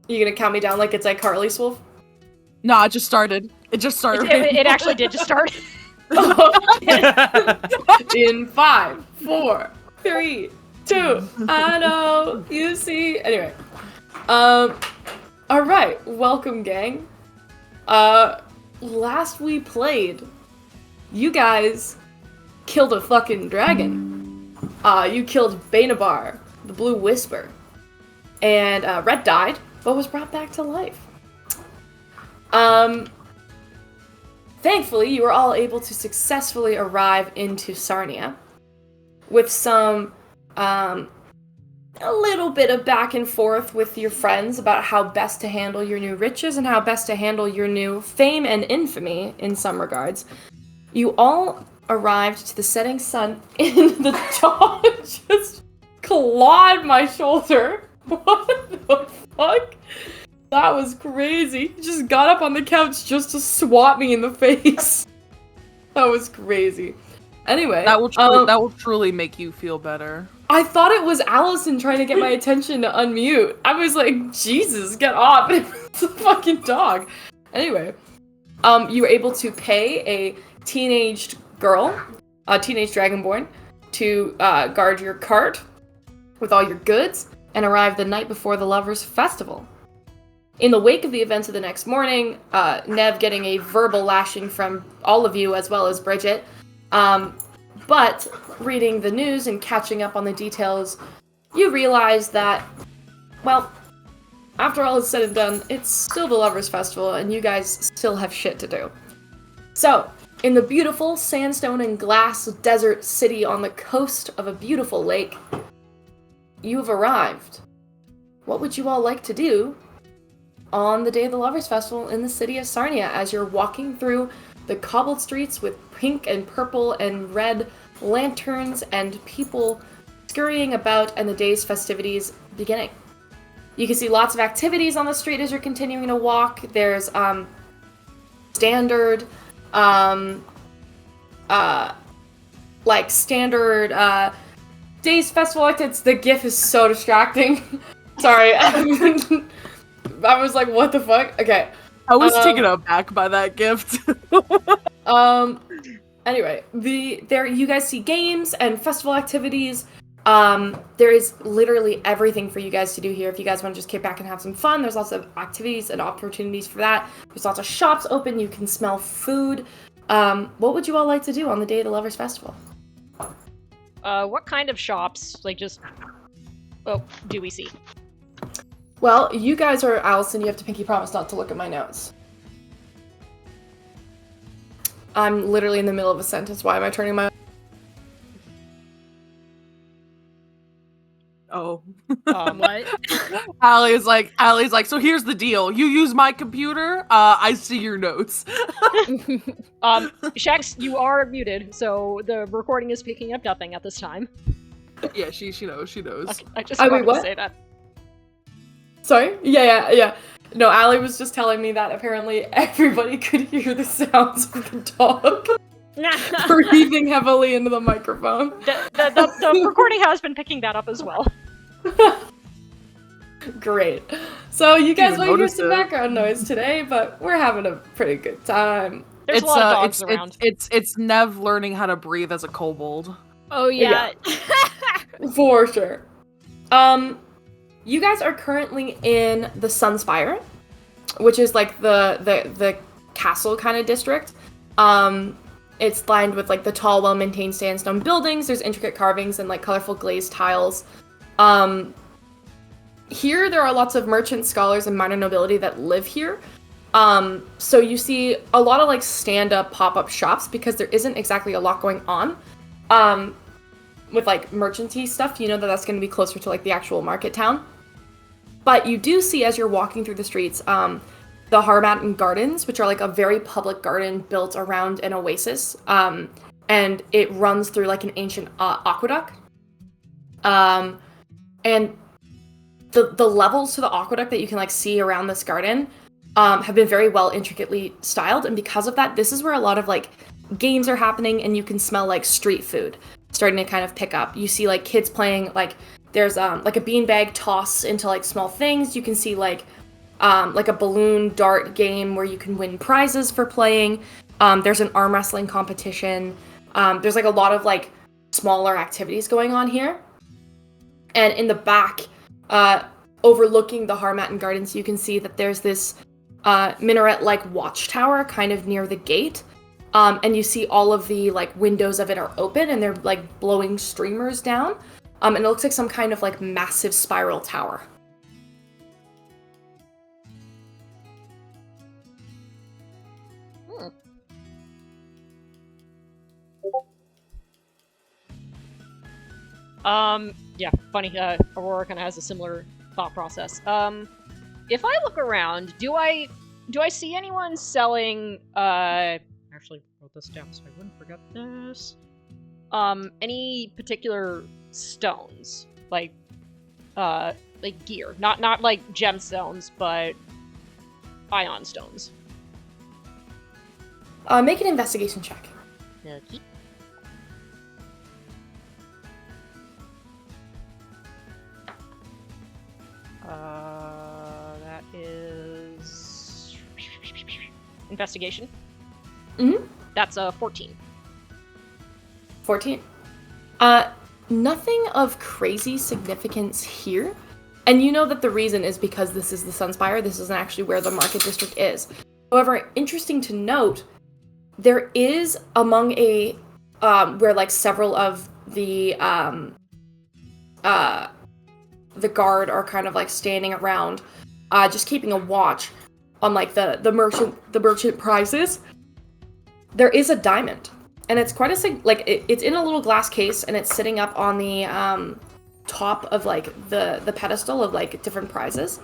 You gonna count me down like it's like Carly's Wolf? Nah, it just started. It actually did just start. In 5, 4, 3, 2. I know you see. Anyway, all right. Welcome, gang. Last we played, you guys killed a fucking dragon. You killed Banebar, the Blue Whisper, and Red died, but was brought back to life. Thankfully, you were all able to successfully arrive into Sarnia with some, a little bit of back and forth with your friends about how best to handle your new riches and how best to handle your new fame and infamy in some regards. You all arrived to the setting sun in the dog just clawed my shoulder. What the fuck? That was crazy. He just got up on the couch just to swat me in the face. That was crazy. Anyway. That will truly make you feel better. I thought it was Allison trying to get my attention to unmute. I was like, Jesus, get off. It's a fucking dog. Anyway. You were able to pay a teenage girl, a teenage dragonborn, to guard your cart with all your goods and arrive the night before the Lovers' Festival. In the wake of the events of the next morning, Nev getting a verbal lashing from all of you as well as Bridget, but reading the news and catching up on the details, you realize that, well, after all is said and done, it's still the Lovers' Festival and you guys still have shit to do. So, in the beautiful sandstone and glass desert city on the coast of a beautiful lake, you have arrived. What would you all like to do on the day of the Lovers' Festival in the city of Sarnia as you're walking through the cobbled streets with pink and purple and red lanterns and people scurrying about and the day's festivities beginning? You can see lots of activities on the street as you're continuing to walk. There's standard day's festival activities. The GIF is so distracting. Sorry. I was like, what the fuck? Okay. I was taken aback by that gift. Anyway, there you guys see games and festival activities. There is literally everything for you guys to do here. If you guys want to just kick back and have some fun, there's lots of activities and opportunities for that. There's lots of shops open. You can smell food. What would you all like to do on the day of the Lovers' Festival? What kind of shops? Do we see? Well, you guys are Allison. You have to pinky promise not to look at my notes. I'm literally in the middle of a sentence. Why am I turning my... Oh. What? Allie's like, so here's the deal. You use my computer, I see your notes. Shax, you are muted, so the recording is picking up nothing at this time. Yeah, she knows. Okay, I just wanted to say that. Sorry? Yeah. No, Allie was just telling me that apparently everybody could hear the sounds of the dog breathing heavily into the microphone. The recording has been picking that up as well. Great. So you guys might hear some background noise today, but we're having a pretty good time. There's a lot of dogs around. It's Nev learning how to breathe as a kobold. Oh yeah. For sure. You guys are currently in the Sunspire, which is like the castle kind of district. It's lined with like the tall, well-maintained sandstone buildings. There's intricate carvings and like colorful glazed tiles. Here there are lots of merchants, scholars, and minor nobility that live here. So you see a lot of like stand-up pop-up shops because there isn't exactly a lot going on. With like merchanty stuff, you know that's going to be closer to like the actual market town. But you do see as you're walking through the streets, the Harmattan Gardens, which are like a very public garden built around an oasis. And it runs through like an ancient aqueduct. And the levels to the aqueduct that you can like see around this garden have been very well intricately styled. And because of that, this is where a lot of like games are happening and you can smell like street food starting to kind of pick up. You see like kids playing, like there's like a beanbag toss into like small things. You can see like like a balloon dart game where you can win prizes for playing. There's an arm wrestling competition. There's like a lot of like smaller activities going on here. And in the back, overlooking the Harmattan Gardens, you can see that there's this minaret-like watchtower kind of near the gate. And you see all of the like windows of it are open and they're like blowing streamers down. And it looks like some kind of like massive spiral tower. Yeah, funny, Aurora kind of has a similar thought process. If I look around, do I see anyone selling, actually wrote this down so I wouldn't forget this. Any particular stones, like gear, not like gemstones, but ion stones. Make an investigation check. Okay. That is investigation. Mm-hmm. That's a 14. 14. Nothing of crazy significance here. And you know that the reason is because this is the Sunspire. This isn't actually where the market district is. However, interesting to note, there is among where like several of the guard are kind of like standing around, just keeping a watch on like the merchant prizes. There is a diamond, and it's quite it's in a little glass case, and it's sitting up on the top of like the pedestal of like different prizes.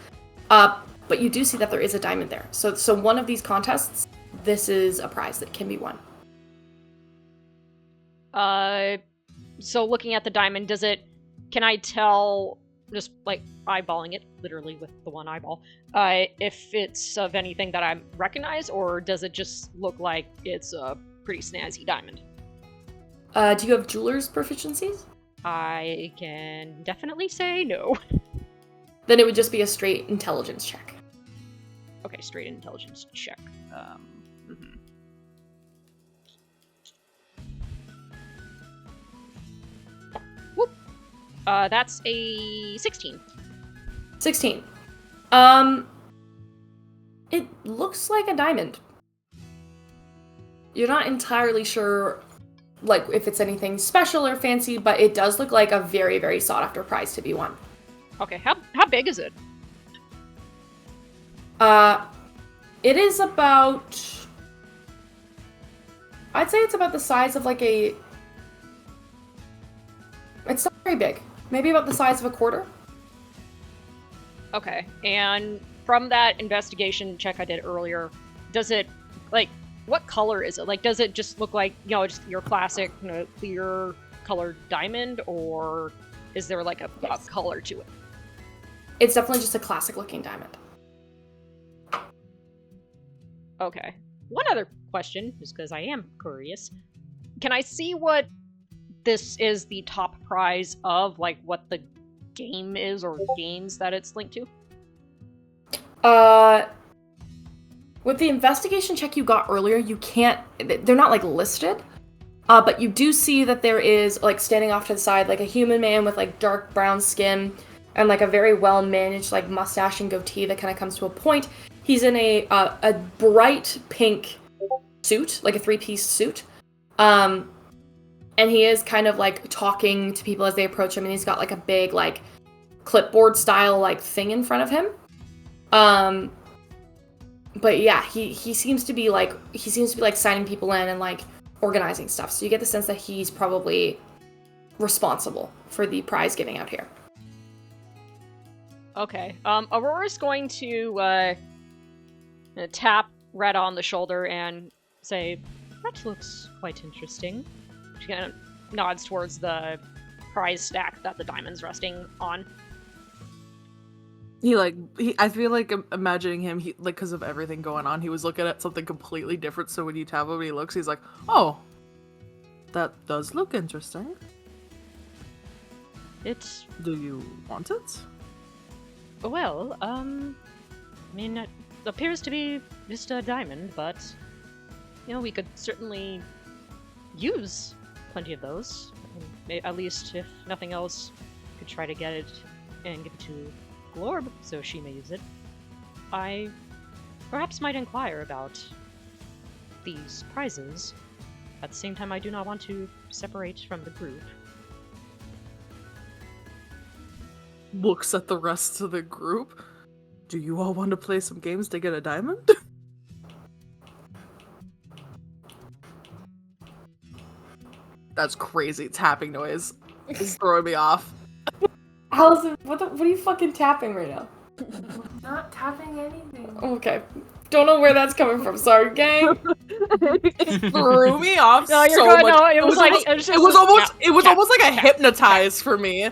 But you do see that there is a diamond there. So one of these contests, this is a prize that can be won. So looking at the diamond, can I tell, just like eyeballing it, literally with the one eyeball, if it's of anything that I recognize, or does it just look like it's a pretty snazzy diamond? Do you have jeweler's proficiencies? I can definitely say no. Then it would just be a straight intelligence check. Okay, straight intelligence check. Whoop. That's a 16. 16. It looks like a diamond. You're not entirely sure, like, if it's anything special or fancy, but it does look like a very, very sought-after prize to be won. Okay, how big is it? It is about... I'd say it's about the size of like a... It's not very big. Maybe about the size of a quarter. Okay, and from that investigation check I did earlier, does it, like, what color is it? Like, does it just look like, just your classic, clear colored diamond, or is there like a color to it? It's definitely just a classic looking diamond. Okay. One other question, just because I am curious. Can I see what this is the top prize of, like what the game is or games that it's linked to? With the investigation check you got earlier, you can't, they're not like listed, but you do see that there is, like, standing off to the side, like a human man with like dark brown skin and like a very well managed like mustache and goatee that kind of comes to a point. He's in a bright pink suit, like a 3-piece suit. And he is kind of like talking to people as they approach him, and he's got like a big like clipboard style like thing in front of him. But yeah, he seems to be like signing people in and like organizing stuff. So you get the sense that he's probably responsible for the prize giving out here. Okay. Aurora's going to tap Red on the shoulder and say, "That looks quite interesting." She kind of nods towards the prize stack that the diamond's resting on. I feel like imagining him, because of everything going on, he was looking at something completely different, so when you tap him, he looks, he's like, "Oh, that does look interesting. Do you want it?" Well, mean, it appears to be just a diamond, but, you know, we could certainly use plenty of those. At least, if nothing else, could try to get it and give it to Glorb so she may use it. I perhaps might inquire about these prizes. At the same time, I do not want to separate from the group. Looks at the rest of the group. Do you all want to play some games to get a diamond? That's crazy tapping noise. It's throwing me off. Allison, what are you fucking tapping right now? Not tapping anything. Okay. Don't know where that's coming from. Sorry, gang. It threw me off No, you're so good. much. No, it was like almost like a hypnotize for me.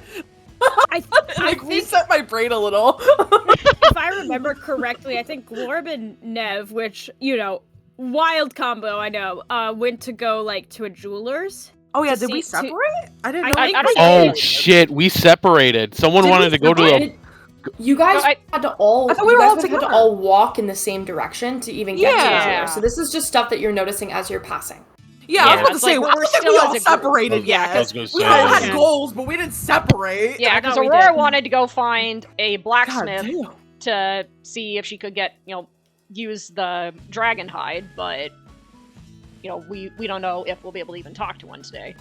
I Like think, reset my brain a little. if I remember correctly, I think Glorb and Nev, which, you know, wild combo, I know, went to go, like, to a jeweler's. Oh yeah, To did we see- to- separate? I didn't know. I we think separated. I Oh did. shit, we separated. Someone Did wanted we to go to separate? a. You guys No, I had to all. I thought we You were guys all would have had to together. all walk in the same direction to even get to the Yeah. jeweler. So this is just stuff that you're noticing as you're passing. Yeah, I Yeah, was about to it's say, like I we're don't think still we as all a group. separated yet. I was gonna We say. all had Yeah. goals, but we didn't separate. Yeah, I because thought we Aurora did. wanted to go find a God blacksmith damn. to see if she could get, you know, use the dragon hide, but, you know, we don't know if we'll be able to even talk to one today.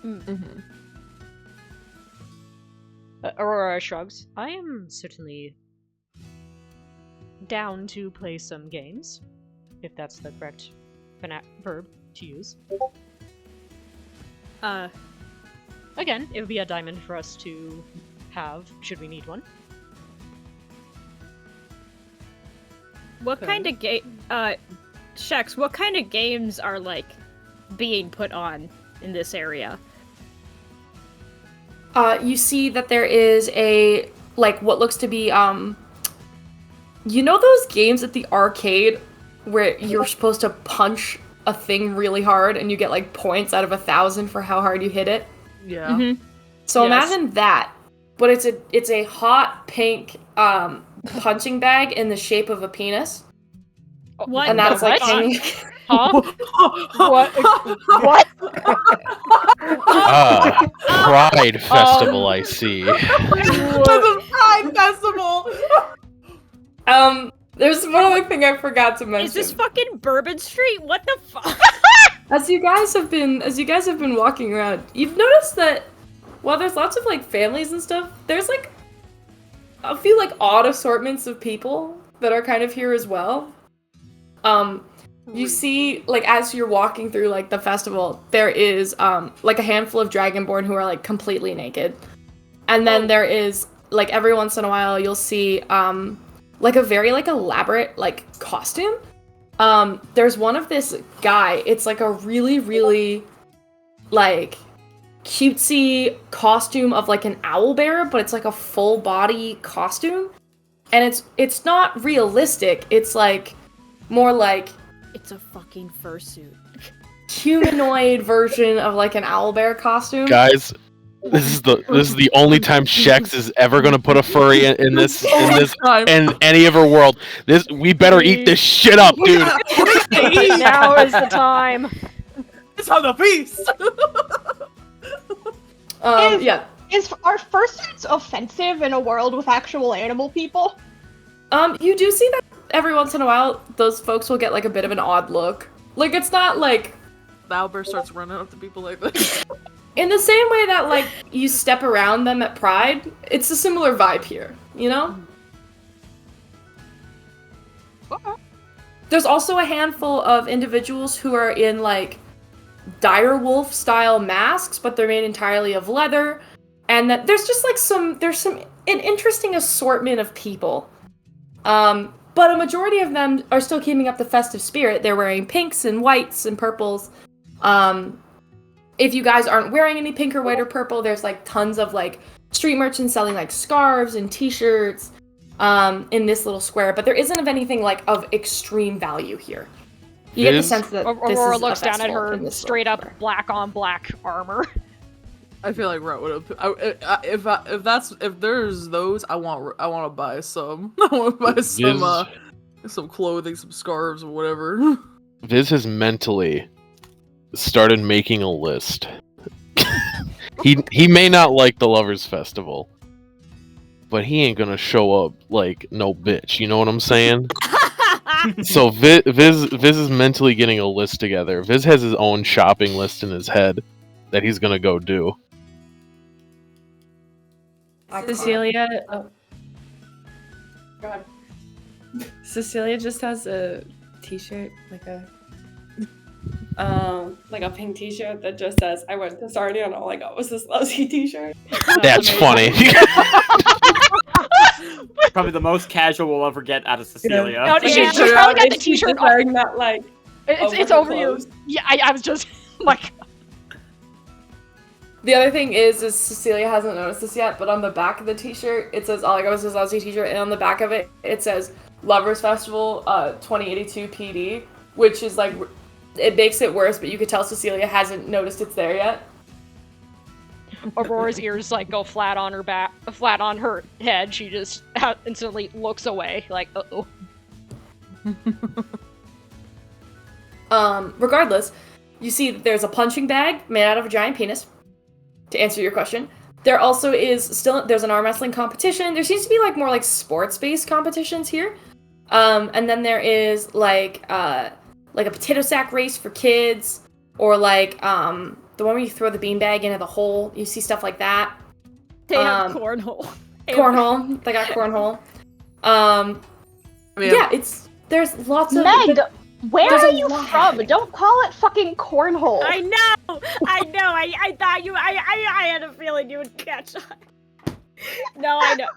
Mhm. Aurora shrugs. I am certainly down to play some games, if that's the correct verb to use. Again, it would be a diamond for us to have, should we need one. What kind of Shex, what kind of games are, like, being put on in this area? You see that there is a, like, what looks to be, you know those games at the arcade where you're supposed to punch a thing really hard and you get, like, points out of 1,000 for how hard you hit it? Yeah. Mm-hmm. So Yes. imagine that, but it's a hot pink punching bag in the shape of a penis, What? and that's like What? hanging. Huh? What? What? Ah, Pride Festival, I see. There's a Pride Festival! There's one other thing I forgot to mention. Is this fucking Bourbon Street? What the fuck? As you guys have been walking around, you've noticed that while there's lots of like families and stuff, there's like a few like odd assortments of people that are kind of here as well. You see, like as you're walking through like the festival, there is like a handful of Dragonborn who are like completely naked, and then there is like every once in a while you'll see like a very like elaborate like costume. There's one of this guy. It's like a really, really, like, cutesy costume of like an owlbear, but it's like a full body costume, and it's not realistic. It's like more like It's a fucking fursuit. humanoid version of like an owlbear costume. Guys, this is the only time Shex is ever gonna put a furry in this in any of her world. We better eat this shit up, dude. Now is the time. It's on the feast! Yeah. Are fursuits offensive in a world with actual animal people? You do see that every once in a while those folks will get like a bit of an odd look. Like it's not like Albert starts running up to people like this. in the same way that like you step around them at Pride, it's a similar vibe here, you know? There's also a handful of individuals who are in like dire wolf style masks, but they're made entirely of leather, and that there's just like an interesting assortment of people. But a majority of them are still keeping up the festive spirit. They're wearing pinks and whites and purples. If you guys aren't wearing any pink or white or purple, there's like tons of like street merchants selling like scarves and t-shirts in this little square, but there isn't of anything like of extreme value here. You get the sense that this Aurora is looks a down at festival in her this straight little up square. black on black armor. I feel like Rhett would have. If there's those, I want to buy some. I want to buy some clothing, some scarves, or whatever. Viz has mentally started making a list. He may not like the Lovers Festival, but he ain't gonna show up like no bitch. You know what I'm saying? So Viz is mentally getting a list together. Viz has his own shopping list in his head that he's gonna go do. Cecilia. Oh. Go ahead. Cecilia just has a T-shirt, like a pink T-shirt that just says "I went to Sarnia and all I got was this lousy T-shirt." That's funny. Probably the most casual we'll ever get out of Cecilia. No, she's probably got the T-shirt on. wearing that like. It's over you. Yeah, I was just like. The other thing is Cecilia hasn't noticed this yet, but on the back of the T-shirt it says "All I got was this lousy T-shirt," and on the back of it it says "Lovers Festival 2082 PD," which is like. It makes it worse, but you could tell Cecilia hasn't noticed it's there yet. Aurora's ears like go flat on her head. She just instantly looks away, like, uh-oh. Regardless, you see that there's a punching bag made out of a giant penis. To answer your question, there also there's an arm wrestling competition. There seems to be like more like sports-based competitions here. And then there is like a potato sack race for kids, or like the one where you throw the beanbag into the hole. You see stuff like that. They have cornhole. Cornhole. They got cornhole. There's lots of. Meg, where are you from? Don't call it fucking cornhole. I know. I thought I had a feeling you would catch on. No, I know.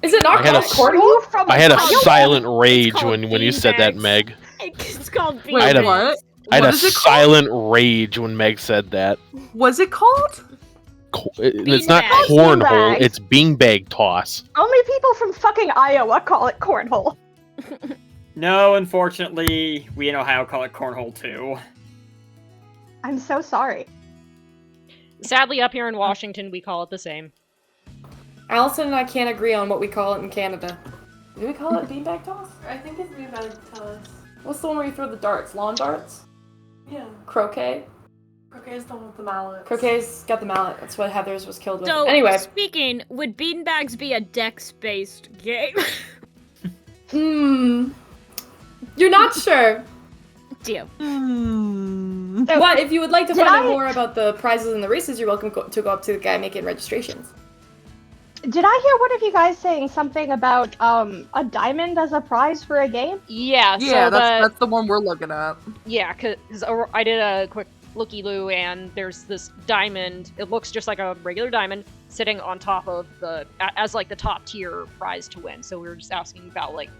Is it not called cornhole? I had a silent rage when you said that, Meg. It's called beanbags. I had a silent rage when Meg said that. What's it called? It's not cornhole, it's beanbag toss. Only people from fucking Iowa call it cornhole. No, unfortunately, we in Ohio call it cornhole too. I'm so sorry. Sadly, up here in Washington, we call it the same. Allison and I can't agree on what we call it in Canada. Do we call it beanbag toss? I think it's beanbag toss. What's the one where you throw the darts? Lawn darts? Yeah. Croquet? Croquet's the one with the mallet. Croquet's got the mallet. That's what Heather's was killed with. So, anyway. Speaking, would beanbags be a dex-based game? You're not sure. Damn. But if you would like to find out more about the prizes and the races, you're welcome to go up to the guy making registrations. Did I hear one of you guys saying something about a diamond as a prize for a game? Yeah, so that's the one we're looking at. Yeah, because I did a quick looky-loo, and there's this diamond. It looks just like a regular diamond sitting on top of as like the top tier prize to win. So we were just asking about like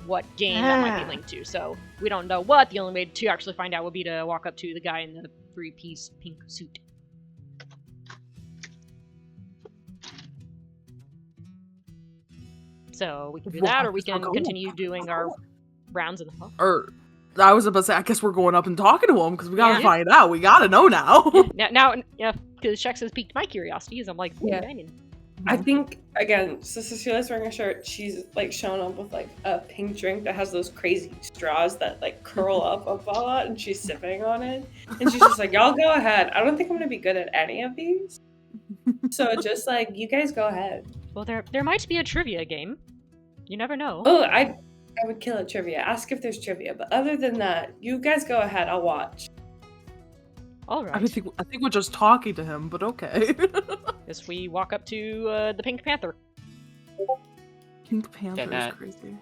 what game that might be linked to. So we don't know what. The only way to actually find out would be to walk up to the guy in the 3-piece pink suit. So we can do that, or we can continue doing our rounds in the hall. Or I was about to say, I guess we're going up and talking to him because we gotta find out. We gotta know now. Now, because Shex has piqued my curiosity, as I'm like, I think again, so Cecilia's wearing a shirt. She's like showing up with like a pink drink that has those crazy straws that like curl up a lot, and she's sipping on it. And she's just like, "Y'all go ahead. I don't think I'm gonna be good at any of these. So just like you guys go ahead." Well, there might be a trivia game. You never know. Oh, I would kill at trivia. Ask if there's trivia, but other than that, you guys go ahead. I'll watch. All right. I think we're just talking to him, but okay. Guess we walk up to the Pink Panther. Pink Panther is crazy.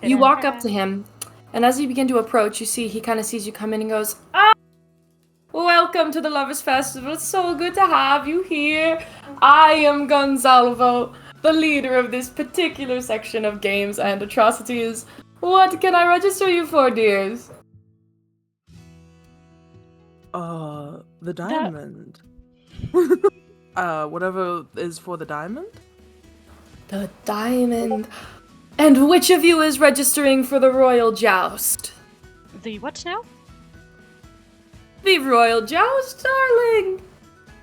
You walk up to him, and as you begin to approach, you see he kind of sees you come in and goes, "Welcome to the Lovers Festival. It's so good to have you here. I am Gonzalvo, the leader of this particular section of games and atrocities. What can I register you for, dears?" The diamond. Whatever is for the diamond? The diamond. And which of you is registering for the Royal Joust? The what now? the Royal Joust, darling.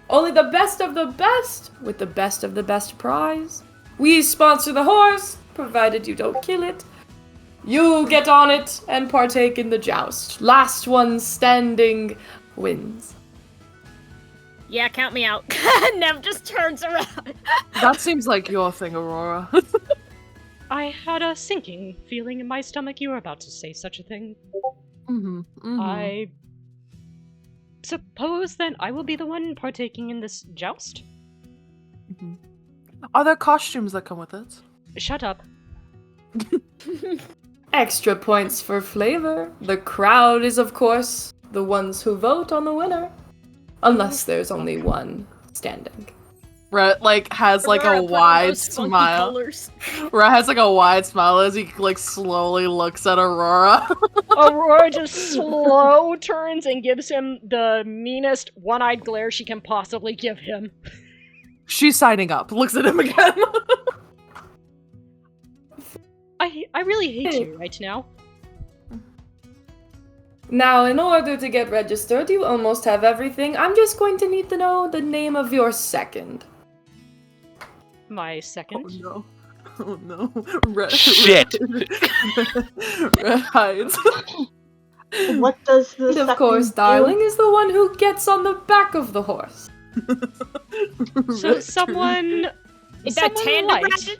Only the best of the best, with the best of the best prize. We sponsor the horse, provided you don't kill it. You get on it and partake in the joust. Last one standing wins. Yeah, count me out. Nev just turns around. That seems like your thing, Aurora. I had a sinking feeling in my stomach you were about to say such a thing. I suppose then I will be the one partaking in this joust? Are there costumes that come with it? Shut up. Extra points for flavor. The crowd is, of course, the ones who vote on the winner. Unless there's only one standing. Rhett, has, Aurora, a put on wide those funky smile. colors. Rhett has, a wide smile as he, slowly looks at Aurora. Aurora just slow turns and gives him the meanest one-eyed glare she can possibly give him. She's signing up. Looks at him again. I really hate you right now. Now, in order to get registered, you almost have everything. I'm just going to need to know the name of your second. My second? Oh no. Rhett, Shit! Rhett hides. What does the And of second course, do? darling is the one who gets on the back of the horse. So someone... Is that someone tandem light. ratchet?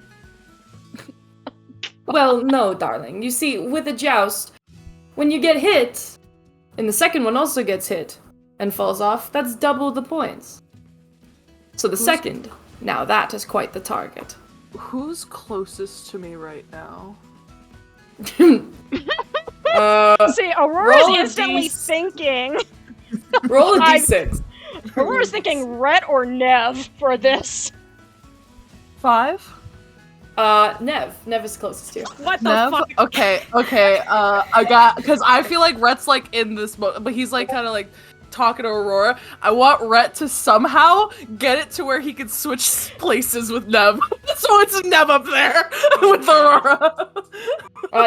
Well, no, darling. You see, with a joust, when you get hit, and the second one also gets hit and falls off, that's double the points. So the second, now that is quite the target. Who's closest to me right now? See, Aurora's roll a instantly D- thinking... Roll a I- d6. Aurora's thinking Rhett or Nev for this. 5? Nev. Nev is closest to you. What the Nev? fuck? Okay, I got, because I feel like Rhett's in this mode, but he's kind of talking to Aurora. I want Rhett to somehow get it to where he can switch places with Nev. So it's Nev up there with Aurora.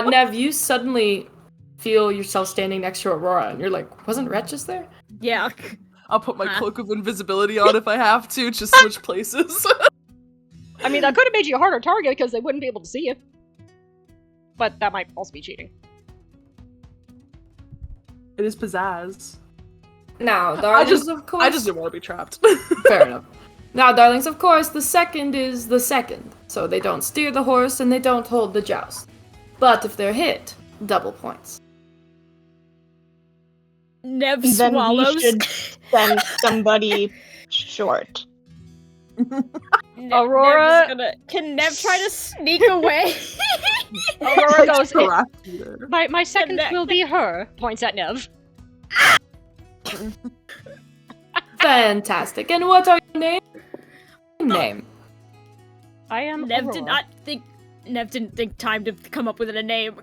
Nev, you suddenly feel yourself standing next to Aurora, and you're like, wasn't Rhett just there? Yeah. I'll put my cloak of invisibility on if I have to, just switch places. I mean, that could have made you a harder target because they wouldn't be able to see you. But that might also be cheating. It is pizzazz. Now, darlings, of course. I just didn't want to be trapped. Fair enough. Now, darlings, of course, the second is the second. So they don't steer the horse and they don't hold the joust. But if they're hit, double points. Nev Then swallows. we should send somebody short. Aurora- Can Nev try to sneak away? Aurora goes, Trapped either. my second Nev- will be her, points at Nev. Fantastic. And what are your name? I am Nev Aurora. did not think. Nev didn't think time to come up with a name.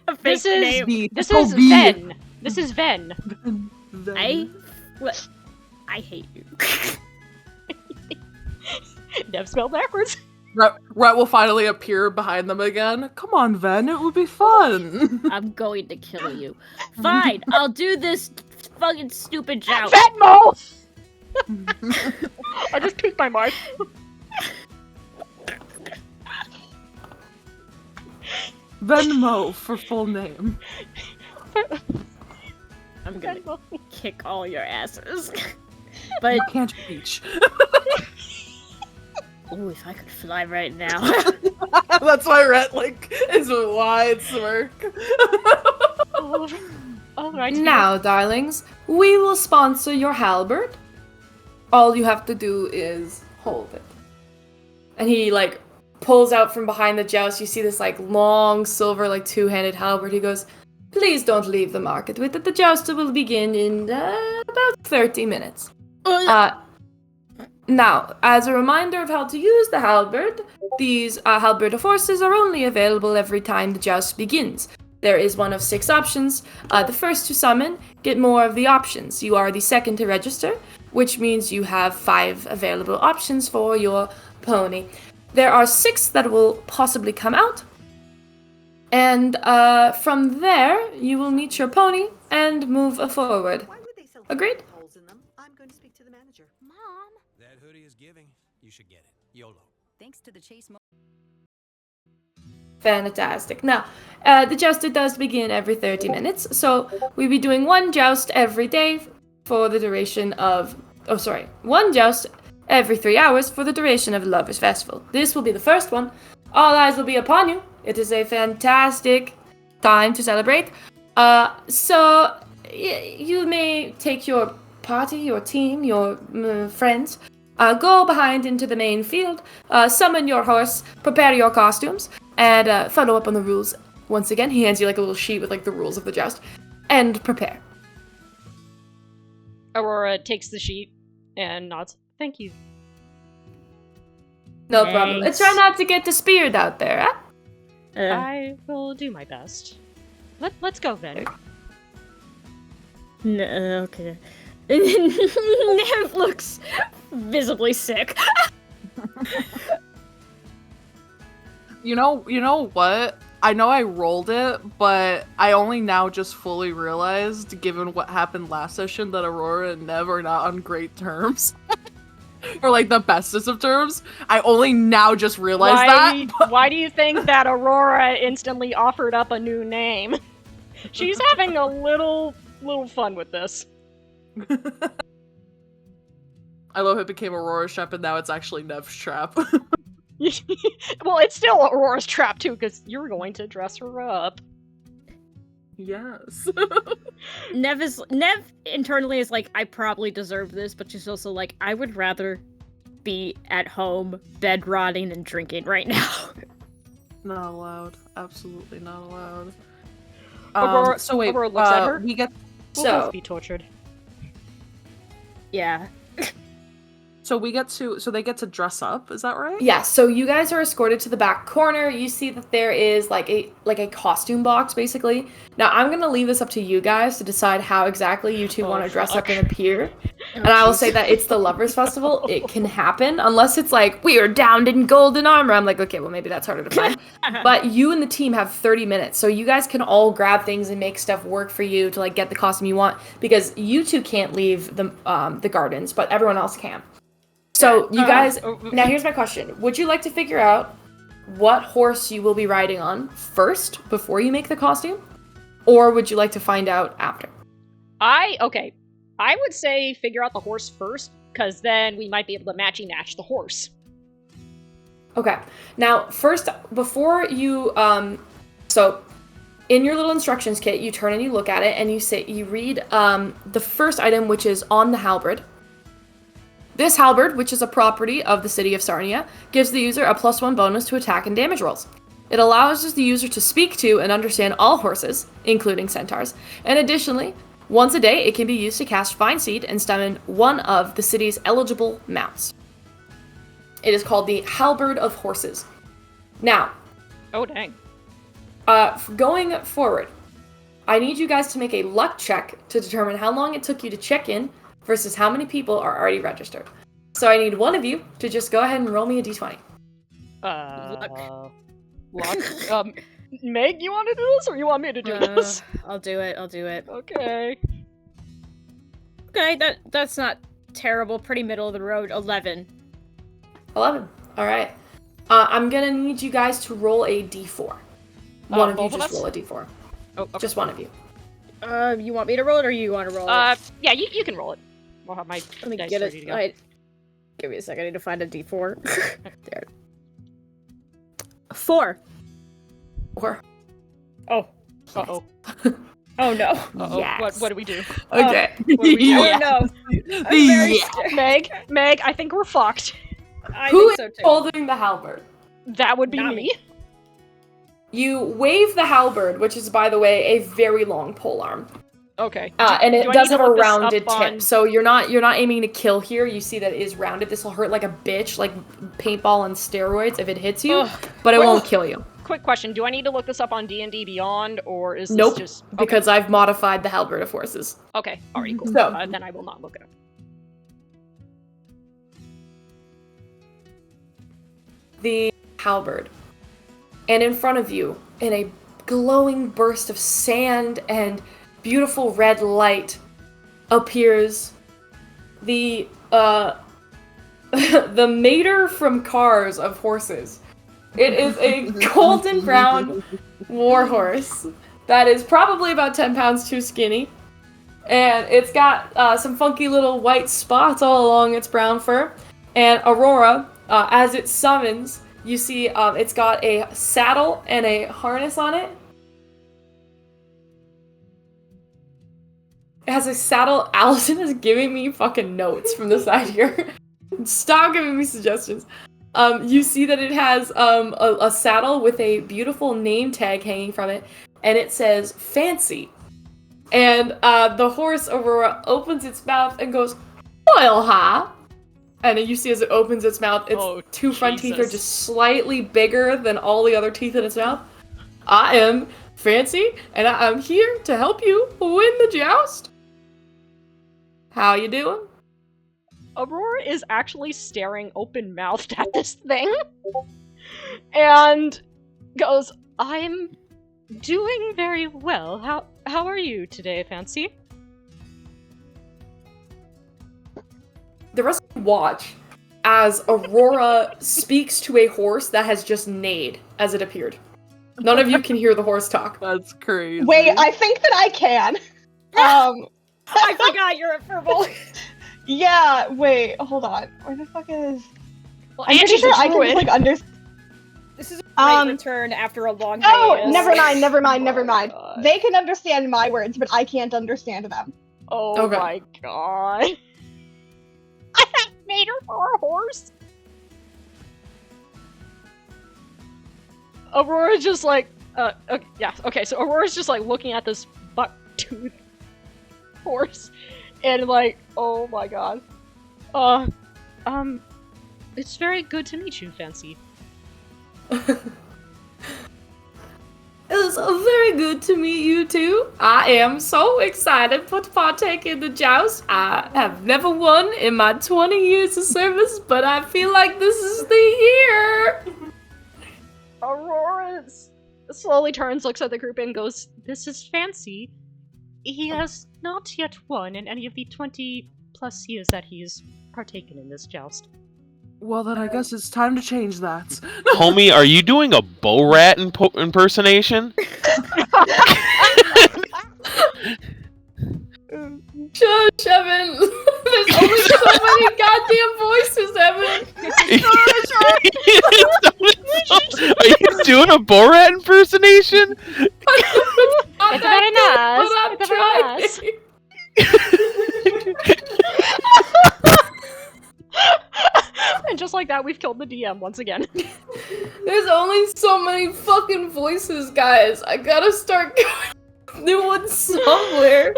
A fake This is- name. B. This Oh, is B. Ven. This is Ven. I hate you. Nev spelled backwards. Rhett will finally appear behind them again. Come on, Ven, it would be fun. I'm going to kill you. Fine, I'll do this fucking stupid joust. Venmo! I just peeked my mic. Venmo for full name. I'm gonna kick all your asses. But You can't reach. ooh, if I could fly right now. That's why Rhett is a wide smirk. Alright. Now, darlings, we will sponsor your halberd. All you have to do is hold it. And he, pulls out from behind the joust. You see this, long, silver, two-handed halberd. He goes, please don't leave the market with it. The joust will begin in about 30 minutes. Now, as a reminder of how to use the halberd, these halberd horses are only available every time the joust begins. There is one of 6 options. The first to summon, get more of the options. You are the second to register, which means you have 5 available options for your pony. There are 6 that will possibly come out. And from there, you will meet your pony and move forward. Agreed? Holes in them. I'm going to speak to the manager. Mom. That hoodie is giving. You should get it. YOLO. Thanks to the Chase. Fantastic. Now, the joust does begin every 30 minutes, so we'll be doing one joust every day for the duration of... one joust every 3 hours for the duration of the Lovers Festival. This will be the first one. All eyes will be upon you. It is a fantastic time to celebrate. So, you may take your party, your team, your friends, go behind into the main field, summon your horse, prepare your costumes, and follow up on the rules. Once again, he hands you like a little sheet with like the rules of the joust, and prepare. Aurora takes the sheet and nods. Thank you. No problem. Thanks. Try not to get speared out there, huh? I will do my best. Let's go then. No, okay. Nev looks visibly sick. You know what? I know I rolled it, but I only now just fully realized, given what happened last session, that Aurora and Nev are not on great terms. Or like the bestest of terms. I only now just realized that. Why do you think that Aurora instantly offered up a new name? She's having a little fun with this. I love it became Aurora's trap and now it's actually Nev's trap. Well, it's still Aurora's trap too, because you're going to dress her up. Yes. Nev internally is like, I probably deserve this, but she's also like, I would rather be at home, bed rotting and drinking right now. Not allowed. Absolutely not allowed. Aurora, so wait, Aurora looks at her. we get We'll So- both be tortured. Yeah. so they get to dress up, is that right? Yeah, so you guys are escorted to the back corner. You see that there is like a costume box, basically. Now, I'm going to leave this up to you guys to decide how exactly you two want to dress up and appear. And I will say that it's the Lovers Festival. It can happen, unless it's like, we are downed in golden armor. I'm like, okay, well, maybe that's harder to find. But you and the team have 30 minutes, so you guys can all grab things and make stuff work for you to like get the costume you want, because you two can't leave the gardens, but everyone else can. So, you guys, now here's my question. Would you like to figure out what horse you will be riding on first before you make the costume? Or would you like to find out after? Okay. I would say figure out the horse first, because then we might be able to match the horse. Okay. Now, first, before you, so in your little instructions kit, you turn and you look at it, and you read the first item, which is on the halberd. This halberd, which is a property of the city of Sarnia, gives the user a +1 bonus to attack and damage rolls. It allows the user to speak to and understand all horses, including centaurs, and additionally, once a day, it can be used to cast Find Seed and summon one of the city's eligible mounts. It is called the Halberd of Horses. Now, Oh, dang. going forward, I need you guys to make a luck check to determine how long it took you to check in versus how many people are already registered. So I need one of you to just go ahead and roll me a d20. Luck. Meg, you want to do this, or you want me to do this? I'll do it. Okay. Okay, that's not terrible. Pretty middle of the road. 11. 11. All right. I'm gonna need you guys to roll a d4. One of you both of just us? roll a d4. Oh, okay. Just one of you. You want me to roll it, or you want to roll it? Yeah, you can roll it. I'll have my Let me dice get ready it. to go. Right. Give me a second. I need to find a d4. There. 4. 4. Oh. Uh-oh. Oh no. Uh-oh. Yes. What do we do? Okay. What do we do? I don't know. I'm very scared. Meg, I think we're fucked. I Who think is so too. holding the halberd? That would be Not me. You wave the halberd, which is, by the way, a very long polearm. Okay. And it do I does need have to a look this rounded up tip, on- so you're not aiming to kill here. You see that it is rounded. This will hurt like a bitch, like paintball on steroids if it hits you, Ugh. but it Well- won't kill you. Quick question: do I need to look this up on D&D Beyond, or is this Nope, just okay. because I've modified the halberd of horses. Okay, alright, cool. So- Then I will not look it up. The halberd, and in front of you, in a glowing burst of sand and beautiful red light, appears the the mater from Cars of horses. It is a golden brown warhorse that is probably about 10 pounds too skinny. And it's got some funky little white spots all along its brown fur. And Aurora, as it summons, you see it's got a saddle and a harness on it. It has a saddle. Allison is giving me fucking notes from the side here. Stop giving me suggestions. You see that it has a saddle with a beautiful name tag hanging from it, and it says Fancy. And the horse Aurora opens its mouth and goes, "Well, ha!" And you see as it opens its mouth, its two front teeth are just slightly bigger than all the other teeth in its mouth. I am Fancy, and I'm here to help you win the joust. How you doing? Aurora is actually staring open-mouthed at this thing. And goes, I'm doing very well. How are you today, Fancy? The rest of you watch as Aurora speaks to a horse that has just neighed as it appeared. None of you can hear the horse talk. That's crazy. Wait, I think that I can. I forgot you're at verbal. Yeah, wait, hold on. Where the fuck is... Well, I'm pretty sure I can just, like, This is a great return after a long hiatus. Oh, never mind. They can understand my words, but I can't understand them. Oh my god. I made her for a horse? Aurora's just like, okay, so Aurora's just like looking at this buck-toothed horse, and like, oh my god. It's very good to meet you, Fancy. It was very good to meet you too. I am so excited to partake in the joust. I have never won in my 20 years of service, but I feel like this is the year. Aurora slowly turns, looks at the group, and goes, "This is Fancy. He has not yet won in any of the 20 plus years that he's partaken in this joust." Well, then I guess it's time to change that. Homie, are you doing a Bo Rat impersonation? Shush, Evan. There's only so many goddamn voices, Evan. Are you doing a Bo Rat impersonation? It's very nice. But It's very nice. And just like that, we've killed the DM once again. There's only so many fucking voices, guys. I gotta start going new ones somewhere.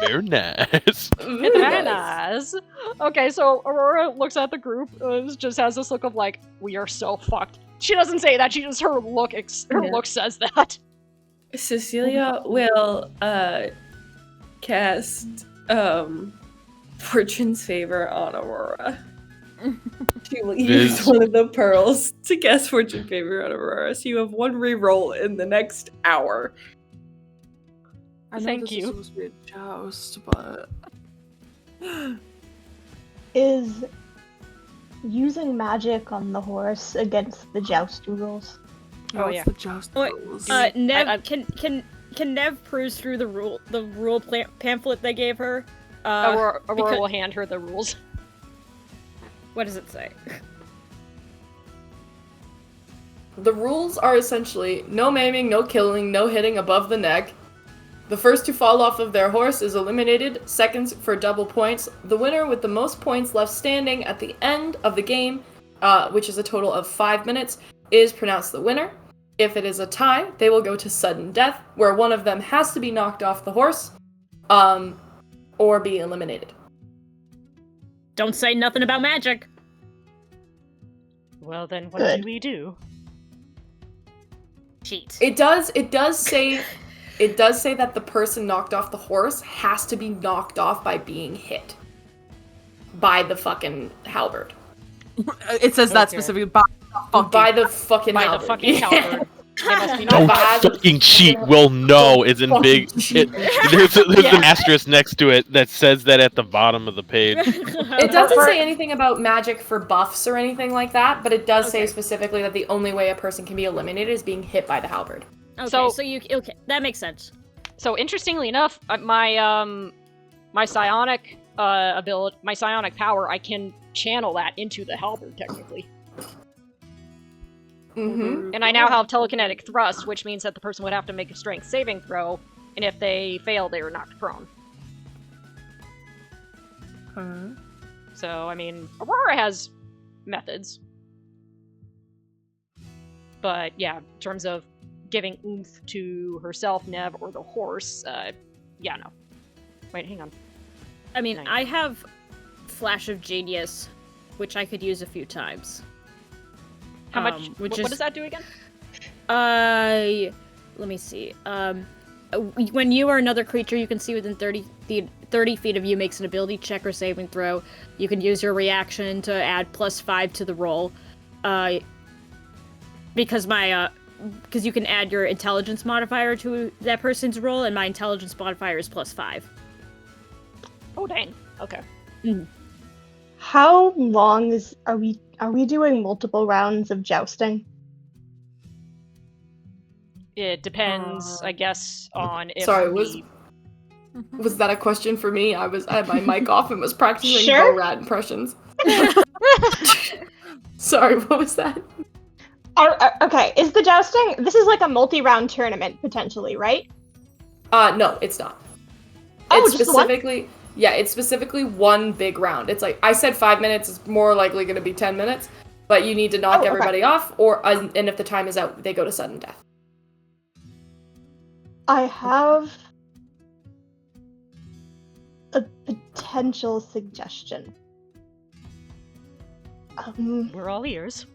Very nice. It's very nice. Okay, so Aurora looks at the group, just has this look of like, we are so fucked. She doesn't say that, she just, her look says that. Cecilia will cast Fortune's Favor on Aurora. She will use one of the pearls to cast Fortune Favor on Aurora, so you have one reroll in the next hour. I know Thank this you. is supposed to be a joust, but... Is using magic on the horse against the joust rules? Oh, yeah. The joust rules. Nev, can Nev peruse through the rule pamphlet they gave her? Aurora will hand her the rules. What does it say? The rules are essentially no maiming, no killing, no hitting above the neck. The first to fall off of their horse is eliminated, seconds for double points. The winner with the most points left standing at the end of the game, which is a total of 5 minutes, is pronounced the winner. If it is a tie, they will go to sudden death, where one of them has to be knocked off the horse, or be eliminated. Don't say nothing about magic. Well then, what do we do? Cheat. It does say that the person knocked off the horse has to be knocked off by being hit by the fucking halberd. It says that specifically by the fucking halberd. halberd. They must be Don't not fucking cheat. We'll know is in big. There's an asterisk next to it that says that at the bottom of the page. It doesn't say anything about magic for buffs or anything like that, but it does say specifically that the only way a person can be eliminated is being hit by the halberd. Okay, So- that makes sense. So interestingly enough, my psionic ability, my psionic power, I can channel that into the halberd technically. Mm-hmm. And I now have telekinetic thrust, which means that the person would have to make a strength saving throw, and if they fail, they are knocked prone. So, I mean, Aurora has methods. But yeah, in terms of giving oomph to herself, Nev, or the horse, yeah, no. Wait, hang on. I mean, I have Flash of Genius, which I could use a few times. How much? What does that do again? Let me see. When you or another creature you can see within 30 feet of you makes an ability check or saving throw, you can use your reaction to add +5 to the roll. Because you can add your intelligence modifier to that person's roll, and my intelligence modifier is +5. Oh dang. Okay. Mm-hmm. How long are we doing multiple rounds of jousting? It depends, I guess, on if Sorry, was that a question for me? I had my mic off and was practicing Bo-Rat impressions. Sorry, what was that? Okay, is the jousting... This is like a multi-round tournament, potentially, right? No, it's not. Oh, it's just specifically... Yeah, it's specifically one big round. It's like, I said 5 minutes, it's more likely going to be 10 minutes, but you need to knock everybody off, and if the time is out, they go to sudden death. I have a potential suggestion. We're all ears.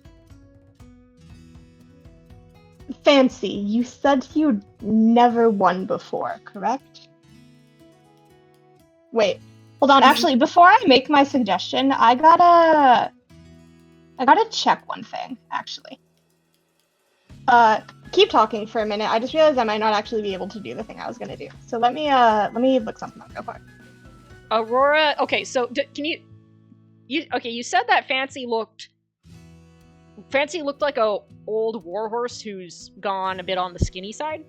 Fancy, you said you'd never won before, correct? Wait, hold on. Actually, before I make my suggestion, I gotta check one thing, actually. Keep talking for a minute. I just realized I might not actually be able to do the thing I was gonna do. So let me look something up real quick. Aurora, okay, so can you said that Fancy looked like a old warhorse who's gone a bit on the skinny side?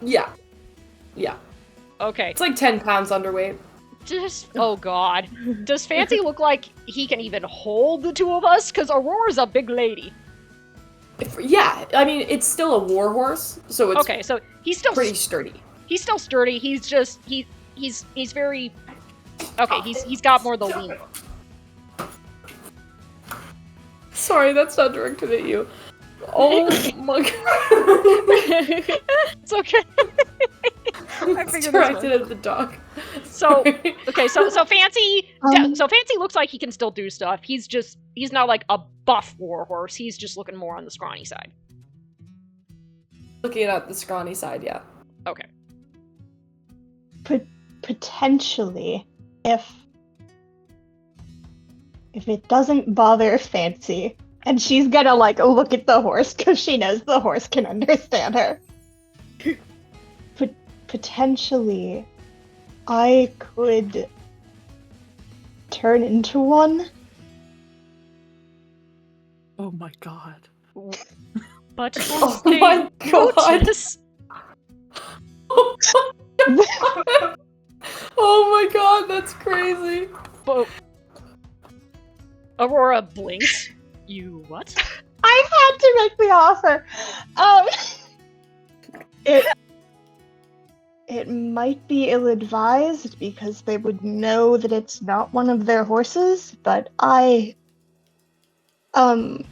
Yeah. Okay. It's like 10 pounds underweight. Oh god. Does Fancy look like he can even hold the two of us? Because Aurora's a big lady. Yeah, I mean, it's still a warhorse, so it's okay, so he's still pretty sturdy. He's still sturdy, he's just, he's very... Okay, he's got more the lean. Sorry, that's not directed at you. Oh my god. It's okay. It's directed at the dog. So, okay, so Fancy, so Fancy looks like he can still do stuff. He's not like a buff warhorse. He's just looking more on the scrawny side. Looking at the scrawny side, yeah. Okay. Potentially, if it doesn't bother Fancy, and she's gonna like look at the horse because she knows the horse can understand her. Potentially, I could turn into one. Oh my god. But oh my god. Oh my god, that's crazy. But Aurora blinks. You what? I had to make the offer. It might be ill-advised because they would know that it's not one of their horses, but I can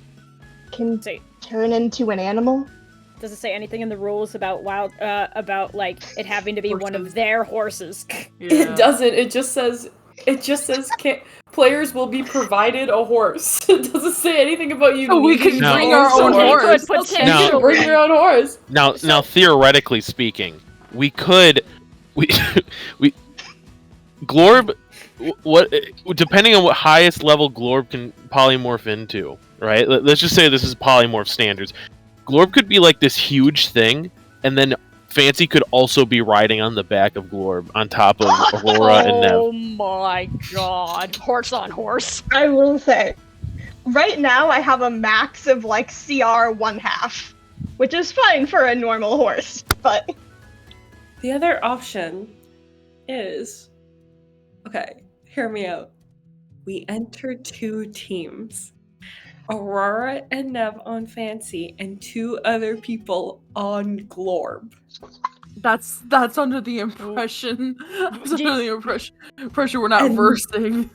turn into an animal. Does it say anything in the rules about about like it having to be one of their horses? It doesn't. It just says players will be provided a horse. It doesn't say anything about you. So we can bring our own horse. Potentially bring your own horse. Now, theoretically speaking, we could, Glorb, what, depending on what highest level Glorb can polymorph into, right? Let's just say this is polymorph standards. Glorb could be like this huge thing, and then Fancy could also be riding on the back of Glorb on top of Aurora and Nev. Oh my god. Horse on horse. I will say, right now I have a max of like CR 1/2, which is fine for a normal horse, but The other option is, okay, hear me out. We enter 2 teams. Aurora and Nev on Fancy, and 2 other people on Glorb. That's under the impression. That's under the impression we're not And- versing.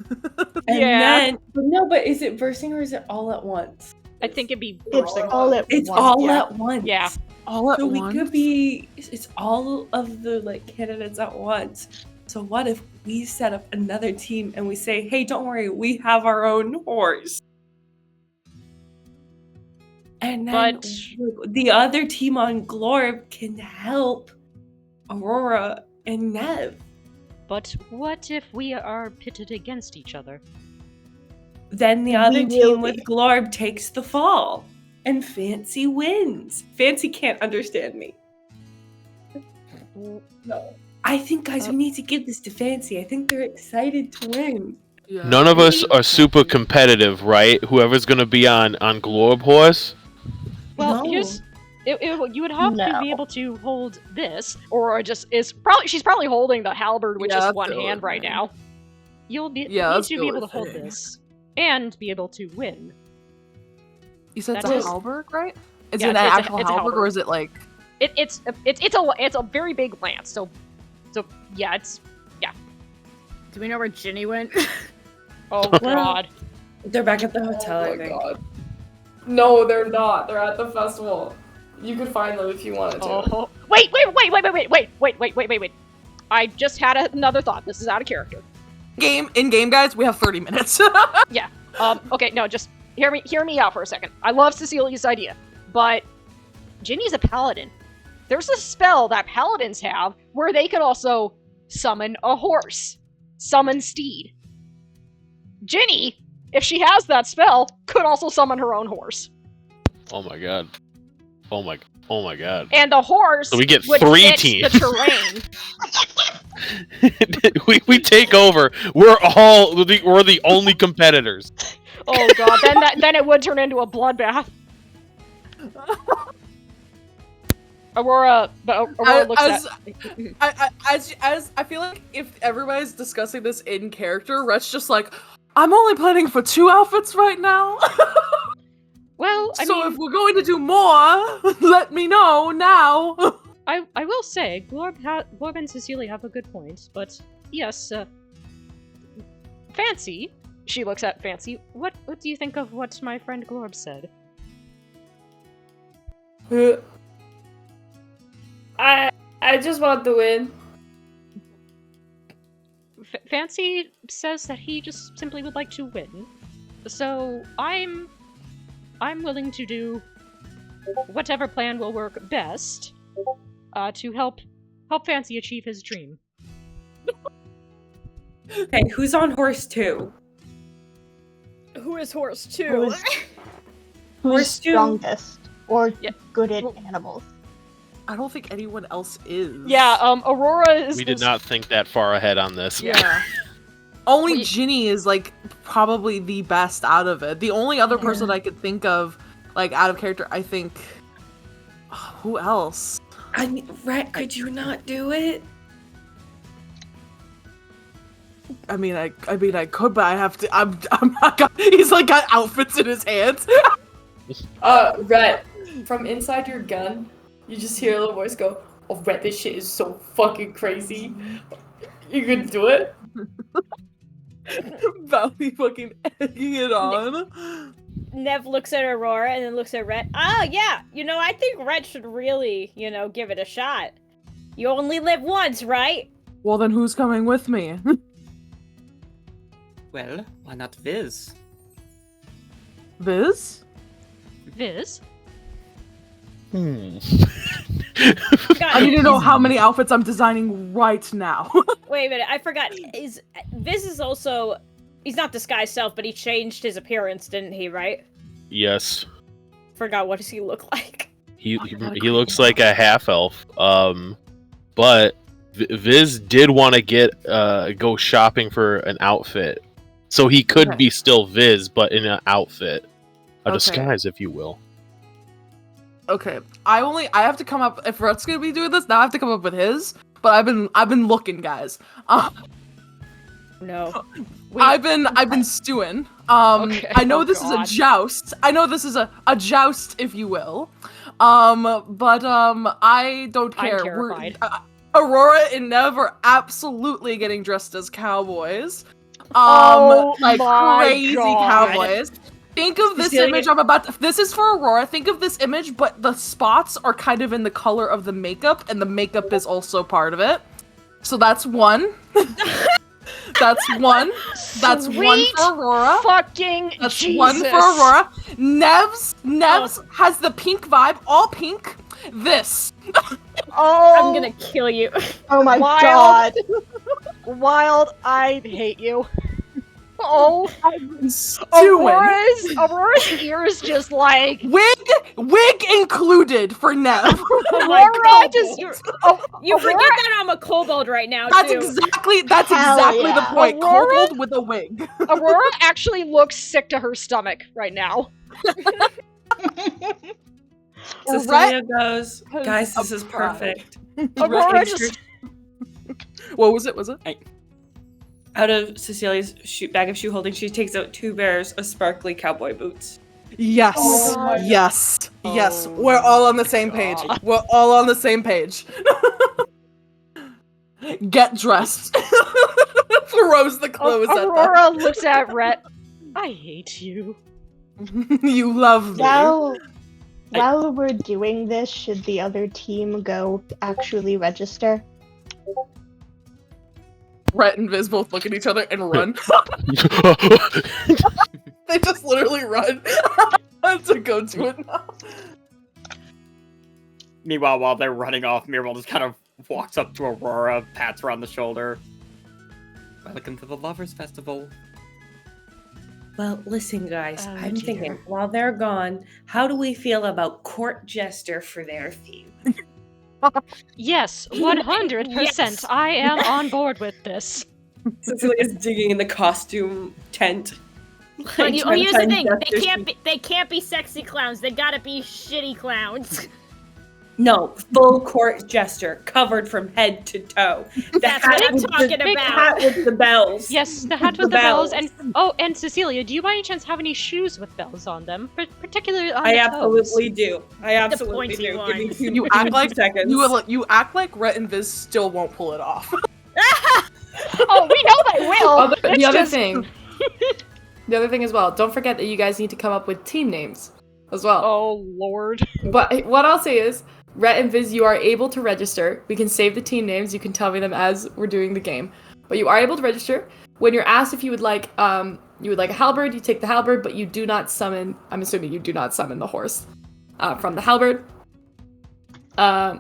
And Yeah. then, but is it versing or is it all at once? I think it'd be it's bursting. all at It's once. all yeah. at once. Yeah. All at So once. we could be, it's all of the like candidates at once. So what if we set up another team and we say, hey, don't worry, we have our own horse. And then But- the other team on Glorb can help Aurora and Nev. But what if we are pitted against each other? Then the We other will team with be. Glorb takes the fall. And Fancy wins. Fancy can't understand me. No. I think, guys, we need to give this to Fancy. I think they're excited to win. Yeah. None of us are super competitive, right? Whoever's gonna be on Glorb horse. Well, No. here's you would have to No. be able to hold this, or she's probably holding the halberd with Yeah, just that's one the hand only right thing. now. You'll be Yeah, need that's to the be able only to hold thing. this and be able to win. You said it's That a is- halberd, right? Is Yeah, it an it's a- actual it's a halberd, or halberd. is it like? It's a very big lance. So yeah, it's Do we know where Ginny went? oh Well, god. They're back at the hotel, Oh I my think. god. No, they're not. They're at the festival. You could find them if you wanted to. Oh wait. I just had another thought. This is out of character. In game, guys, we have 30 minutes. Okay, no, just hear me out for a second. I love Cecilia's idea, but Ginny's a paladin. There's a spell that paladins have where they can also summon a horse, summon steed. Ginny, if she has that spell, could also summon her own horse, Oh my god. Oh my god. and the horse So we get would 3 fit teams. the terrain. we take over. We're the only competitors. Oh god, then it would turn into a bloodbath. Aurora looks As I feel like if everybody's discussing this in character, Rhett's just like, I'm only planning for 2 outfits right now. well, I So mean, if we're going to do more, let me know now. I will say, Glorb and Cecilia have a good point, but yes, Fancy, she looks at Fancy, what do you think of what my friend Glorb said? I just want to win. Fancy says that he just simply would like to win, so I'm willing to do whatever plan will work best to help Fancy achieve his dream. Okay, who's on horse 2? Who is horse Who 2? is- Horse who's two. strongest or Yeah. good at Well- animals? I don't think anyone else is. Yeah, Aurora is. We did not think that far ahead on this. Yeah. Only Well, Ginny is like probably the best out of it. The only other person I could think of, like out of character, I think. Who else? I mean, Rhett, could you not do it? I mean, I could, but I have to. I'm not. He's like got outfits in his hands. Rhett, from inside your gun, you just hear a little voice go, "Oh, Rhett, this shit is so fucking crazy. You could do it." Valley fucking egging it on. Nev looks at Aurora and then looks at Rhett. Ah, yeah. I think Rhett should really, give it a shot. You only live once, right? Well, then who's coming with me? Well, why not Viz? Viz? Viz. Hmm. I need to know how many outfits I'm designing right now. Wait a minute, I forgot. Viz is also... He's not disguised self, but he changed his appearance, didn't he, right? Yes. Forgot, what does he look like? He looks like a half elf. But Viz did want to go shopping for an outfit, so he could be still Viz, but in an outfit, a disguise, if you will. Okay, I have to come up if Rhett's gonna be doing this. Now I have to come up with his. But I've been looking, guys. No. I've been stewing. I know this is a joust. I know this is a joust, if you will. But I don't care. I'm terrified. Aurora and Nev are absolutely getting dressed as cowboys. Like crazy cowboys. Think of this image this is for Aurora. Think of this image, but the spots are kind of in the color of the makeup, and the makeup is also part of it. So that's one. That's one. That's one for Aurora. Fucking That's Jesus. one for Aurora. Nev's has the pink vibe, all pink. This. I'm gonna kill you. Oh my god. Wild, I hate you. Oh, Aurora's ears just like wig included for Nev. Aurora just you forget that I'm a kobold right now. That's too. exactly the point. Kobold with a wig. Aurora actually looks sick to her stomach right now. Cecilia goes, guys, this is perfect. Aurora just. What was it? Out of Cecilia's bag of shoe holding, she takes out 2 pairs of sparkly cowboy boots. Yes. Oh Yes. Yes. We're all on the same page. We're all on the same page. Get dressed. Throws the clothes at them. Aurora looks at Rhett. I hate you. You love me. While we're doing this, should the other team go actually register? Rhett and Viz both look at each other and run. They just literally run. I have to go to it now. Meanwhile, while they're running off, Mirabel just kind of walks up to Aurora, pats her on the shoulder. Welcome to the Lovers Festival. Well, listen, guys, I'm thinking, while they're gone, how do we feel about court jester for their theme? Yes, 100%. Yes. I am on board with this. Cecilia's digging in the costume tent. But here's the thing: they can't be sexy clowns. They gotta be shitty clowns. No, full court jester, covered from head to toe. That's what I'm talking about. The hat with the bells. Yes, the hat with the bells. And Cecilia, do you by any chance have any shoes with bells on them, particularly on the toes? Absolutely do. I absolutely do. Give me two, you act like seconds. You act like Rhett and Viz still won't pull it off. Oh, we know they will. The other thing as well. Don't forget that you guys need to come up with team names as well. Oh Lord. But what I'll say is, Rhett and Viz, you are able to register. We can save the team names. You can tell me them as we're doing the game. But you are able to register. When you're asked if you would like a halberd, you take the halberd, but you do not summon. I'm assuming you do not summon the horse from the halberd. And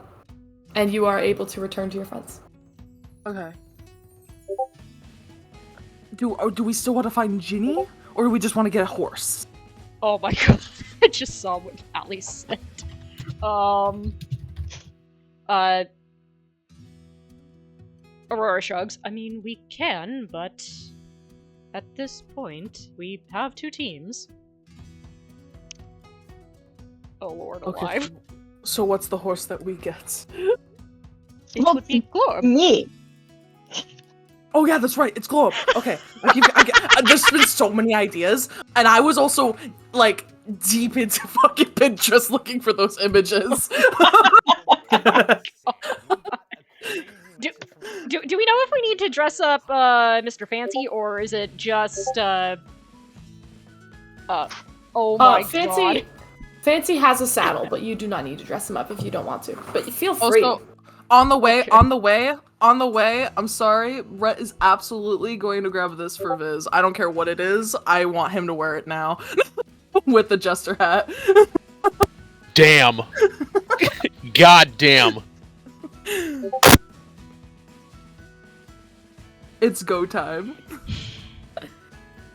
you are able to return to your friends. Okay. Do we still want to find Ginny, or do we just want to get a horse? Oh my god! I just saw what Allie said. Aurora shrugs. I mean, we can, but at this point, we have 2 teams. Oh Lord, alive. Okay. So what's the horse that we get? It would be Glorb. Me. Oh yeah, that's right. It's Globe. Okay. There's been so many ideas, and I was also like deep into fucking Pinterest looking for those images. Do we know if we need to dress up Mr. Fancy, or is it just oh my god. Fancy has a saddle, but you do not need to dress him up if you don't want to. But you feel free. Also, on the way, I'm sorry, Rhett is absolutely going to grab this for Viz. I don't care what it is, I want him to wear it now. With the jester hat. Damn. God damn. It's go time.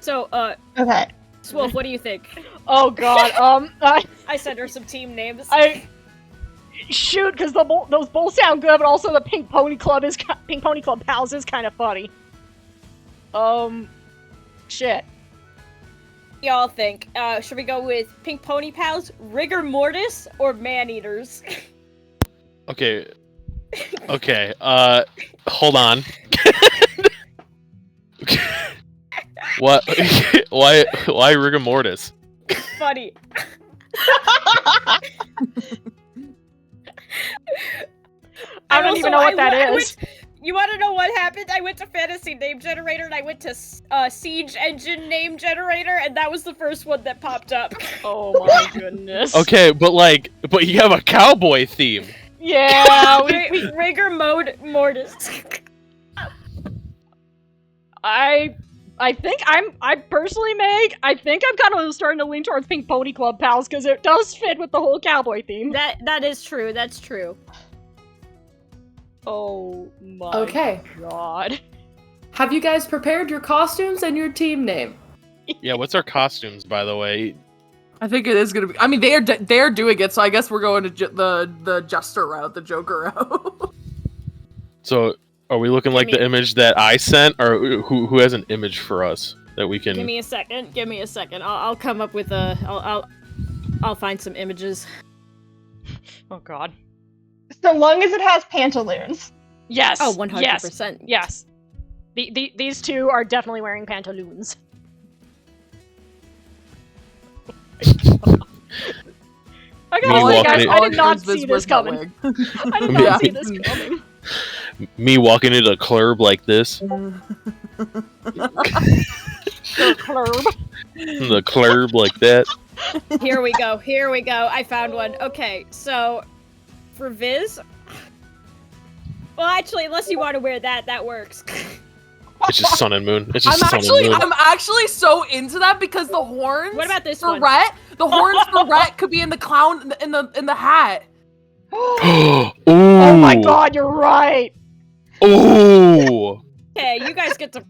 So, Okay. Swolf, what do you think? Oh god, I sent her some team names. shoot, because those bowls sound good, but also the Pink Pony Club Pals is kind of funny. Shit. Y'all think? Should we go with Pink Pony Pals, Rigor Mortis, or Man Eaters? Okay. Okay. Hold on. What? Why rigor mortis? Funny. I don't even know what that is. You want to know what happened? I went to Fantasy Name Generator and I went to Siege Engine Name Generator, and that was the first one that popped up. Oh my goodness. Okay, but you have a cowboy theme. Yeah, Rigor Mortis. I think I personally, Meg, I think I'm kind of starting to lean towards Pink Pony Club Pals because it does fit with the whole cowboy theme. That is true. That's true. Oh my god. Have you guys prepared your costumes and your team name? Yeah, what's our costumes, by the way? I think it is gonna be. I mean, they're doing it, so I guess we're going to the Jester route, the Joker route. So, are we looking like the image that I sent, or who has an image for us that we can? Give me a second. Give me a second. I'll come up with a. I'll find some images. Oh god. So long as it has pantaloons. Yes. Oh, 100%. Yes. These two are definitely wearing pantaloons. Okay, guys, I did not see this coming. I did not see this coming. Me walking into a club like this. The club. The club like that. Here we go. Here we go. I found one. Okay, so for Viz. Well, actually, unless you want to wear that, that works. It's just sun and moon. It's just I'm sun and moon. I'm actually so into that because the horns. What about this for one? Rhett? The horns for Rhett could be in the clown in the hat. Oh my god, you're right. Ooh. Okay, you guys get to.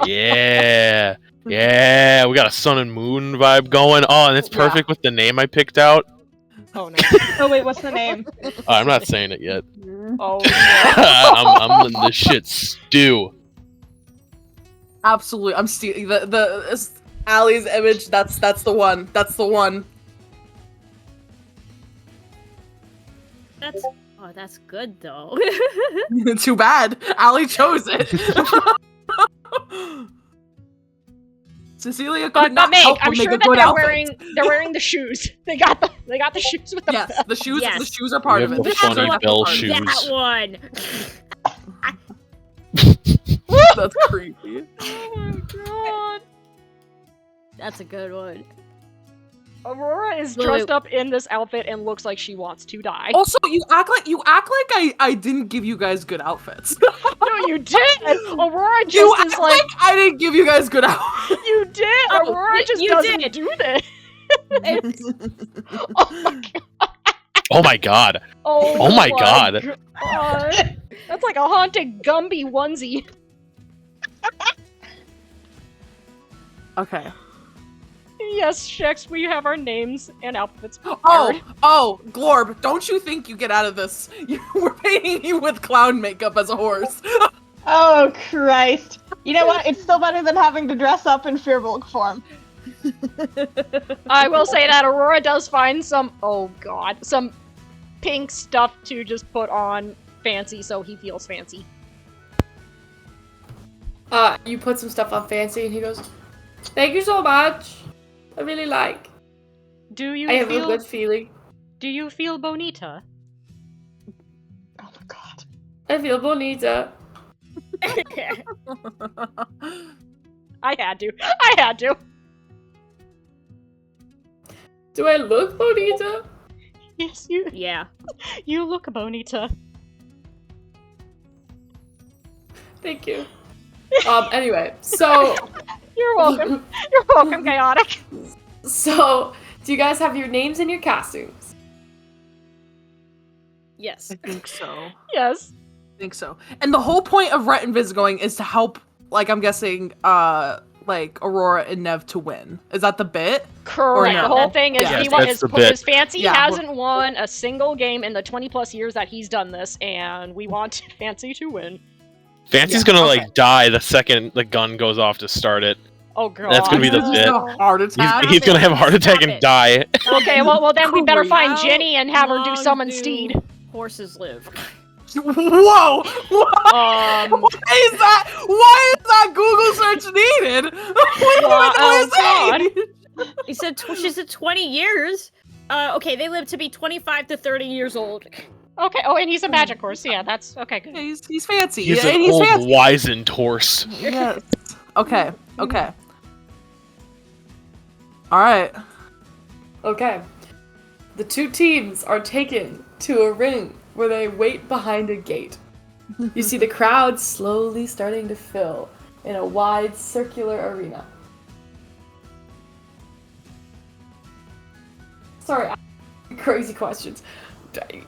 Yeah. Yeah, we got a sun and moon vibe going. Oh, and it's perfect with the name I picked out. Oh no. Oh wait, what's the name? I'm not saying it yet. Oh no. I'm letting this shit stew. Absolutely, I'm stealing the Allie's image. That's the one. That's the one. That's good though. Too bad. Allie chose it. Cecilia could not Meg, help I'm but sure make a that good they're outfit. wearing the shoes. They got the shoes with the Yes, the shoes. Yes. The shoes are part We of have it. the The shoes funny are bell part of it. shoes. That one. That's creepy. Oh my god. That's a good one. Aurora is Wait, dressed up in this outfit and looks like she wants to die. Also, you act like I didn't give you guys good outfits. No, you did. Aurora You just act is like I didn't give you guys good outfits. you did. Oh, Aurora just you doesn't did. do this. Oh my god. Oh my God. God. That's like a haunted Gumby onesie. Okay. Yes, Shex, we have our names and outfits prepared. Oh, Glorb, don't you think you get out of this? We're painting you with clown makeup as a horse. Oh Christ! You know what? It's still better than having to dress up in Firbolg form. I will say that Aurora does find some, oh god, some pink stuff to just put on Fancy so he feels fancy. You put some stuff on Fancy, and he goes, "Thank you so much. I really like. Do you I have feel a good feeling. Do you feel bonita? Oh my god. I feel bonita." I had to. Do I look bonita? Yes, you Yeah. you look bonita. Thank you. Anyway, so You're welcome. You're welcome, Chaotic. so do you guys have your names and your costumes? Yes. I think so. Yes. I think so. And the whole point of Rhett and Viz going is to help, like, I'm guessing, like Aurora and Nev to win. Is that the bit? Correct. no? The whole thing is Yeah. he Yes, won that's the his bit. Fancy Yeah. hasn't won a single game in the 20+ years that he's done this, and we want Fancy to win. Fancy's gonna like die the second the gun goes off to start it. Oh god. That's gonna be the Just bit. have a heart attack. He's gonna have a heart attack Stop and it. die. Okay, well then we better find How Jenny and have her do long summon do Steed. Horses live. Whoa! Why is that Google search needed? He said she said 20 years. Okay, they live to be 25 to 30 years old. Okay. Oh, and he's a magic horse. Yeah, that's okay. Good. He's fancy. He's yeah, an and he's old fancy. wizened horse. Yes. Okay. Okay. All right. Okay. The two teams are taken to a ring where they wait behind a gate. You see the crowd slowly starting to fill in a wide circular arena. Sorry, crazy questions.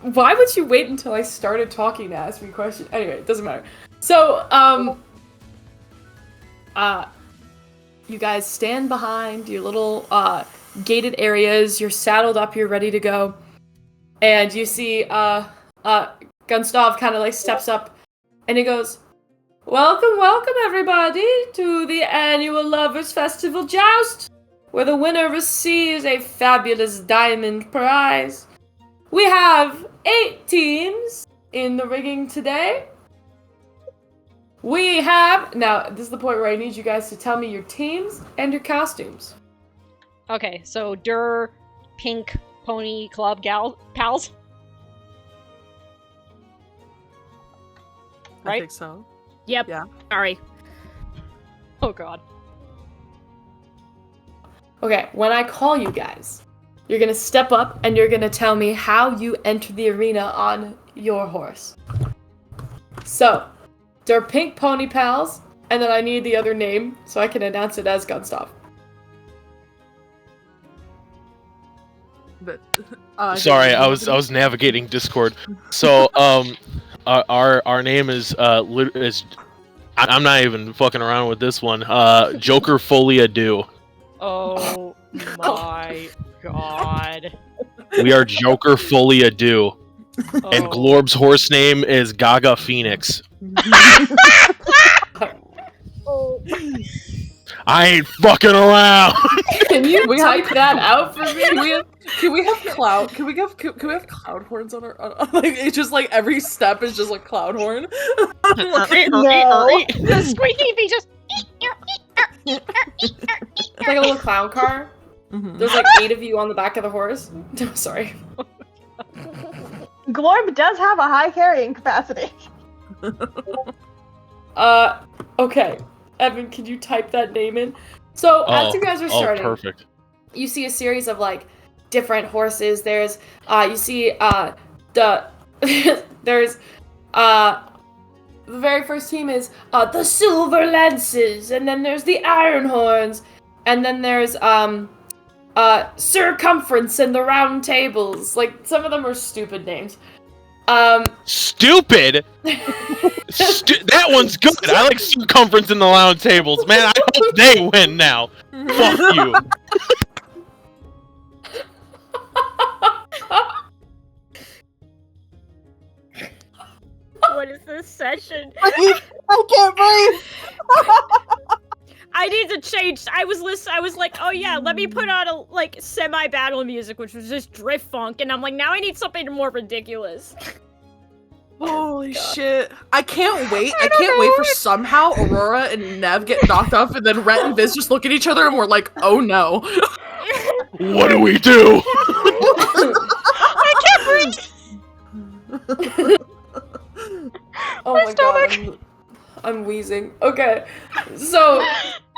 Why would you wait until I started talking to ask me questions? Anyway, it doesn't matter. So, you guys stand behind your little, gated areas. You're saddled up, you're ready to go. And you see, Gustav kind of like steps up and he goes, welcome everybody to the annual Lovers Festival Joust, where the winner receives a fabulous diamond prize. We have 8 teams in the rigging today. We have, now this is the point where I need you guys to tell me your teams and your costumes. Okay, so Pink Pony Club pals. I Right? think so. Yep. Yeah. Sorry. Oh god. Okay, when I call you guys, you're gonna step up and you're gonna tell me how you enter the arena on your horse. So, Der Pink Pony Pals, and then I need the other name so I can announce it as Gustav. But, Sorry, I was navigating Discord. So our name is I'm not even fucking around with this one. Joker Folia Do. Oh my god. We are Joker Folia Do. Oh. And Glorb's horse name is Gaga Phoenix. Oh. I ain't fucking around. Can you We type that out for me? Can we have cloud? Can we have cloud horns on our? Like it's just like every step is just like cloud horn. No. The squeaky feet just. It's like a little clown car. Mhm. There's like 8 of you on the back of the horse. Sorry. Glorb does have a high carrying capacity. Okay. Evan, can you type that name in? So, as you guys are starting, Perfect. you see a series of, like, different horses. There's, you see, there's, the very first team is, the Silver Lances, and then there's the Iron Horns, and then there's, Circumference and the Round Tables. Like, some of them are stupid names. Stupid. That one's good. I like Circumference in the round tables, man. I hope they win now. Fuck you. What is this session? I can't breathe. I need to change. I was like, oh yeah, let me put on a like semi-battle music, which was just drift funk, and I'm like, now I need something more ridiculous. Holy shit! I can't wait. I can't wait for somehow Aurora and Nev get knocked off, and then Rhett and Viz just look at each other, and we're like, oh no. What do we do? I can't breathe. Oh my god, I'm wheezing. Okay, so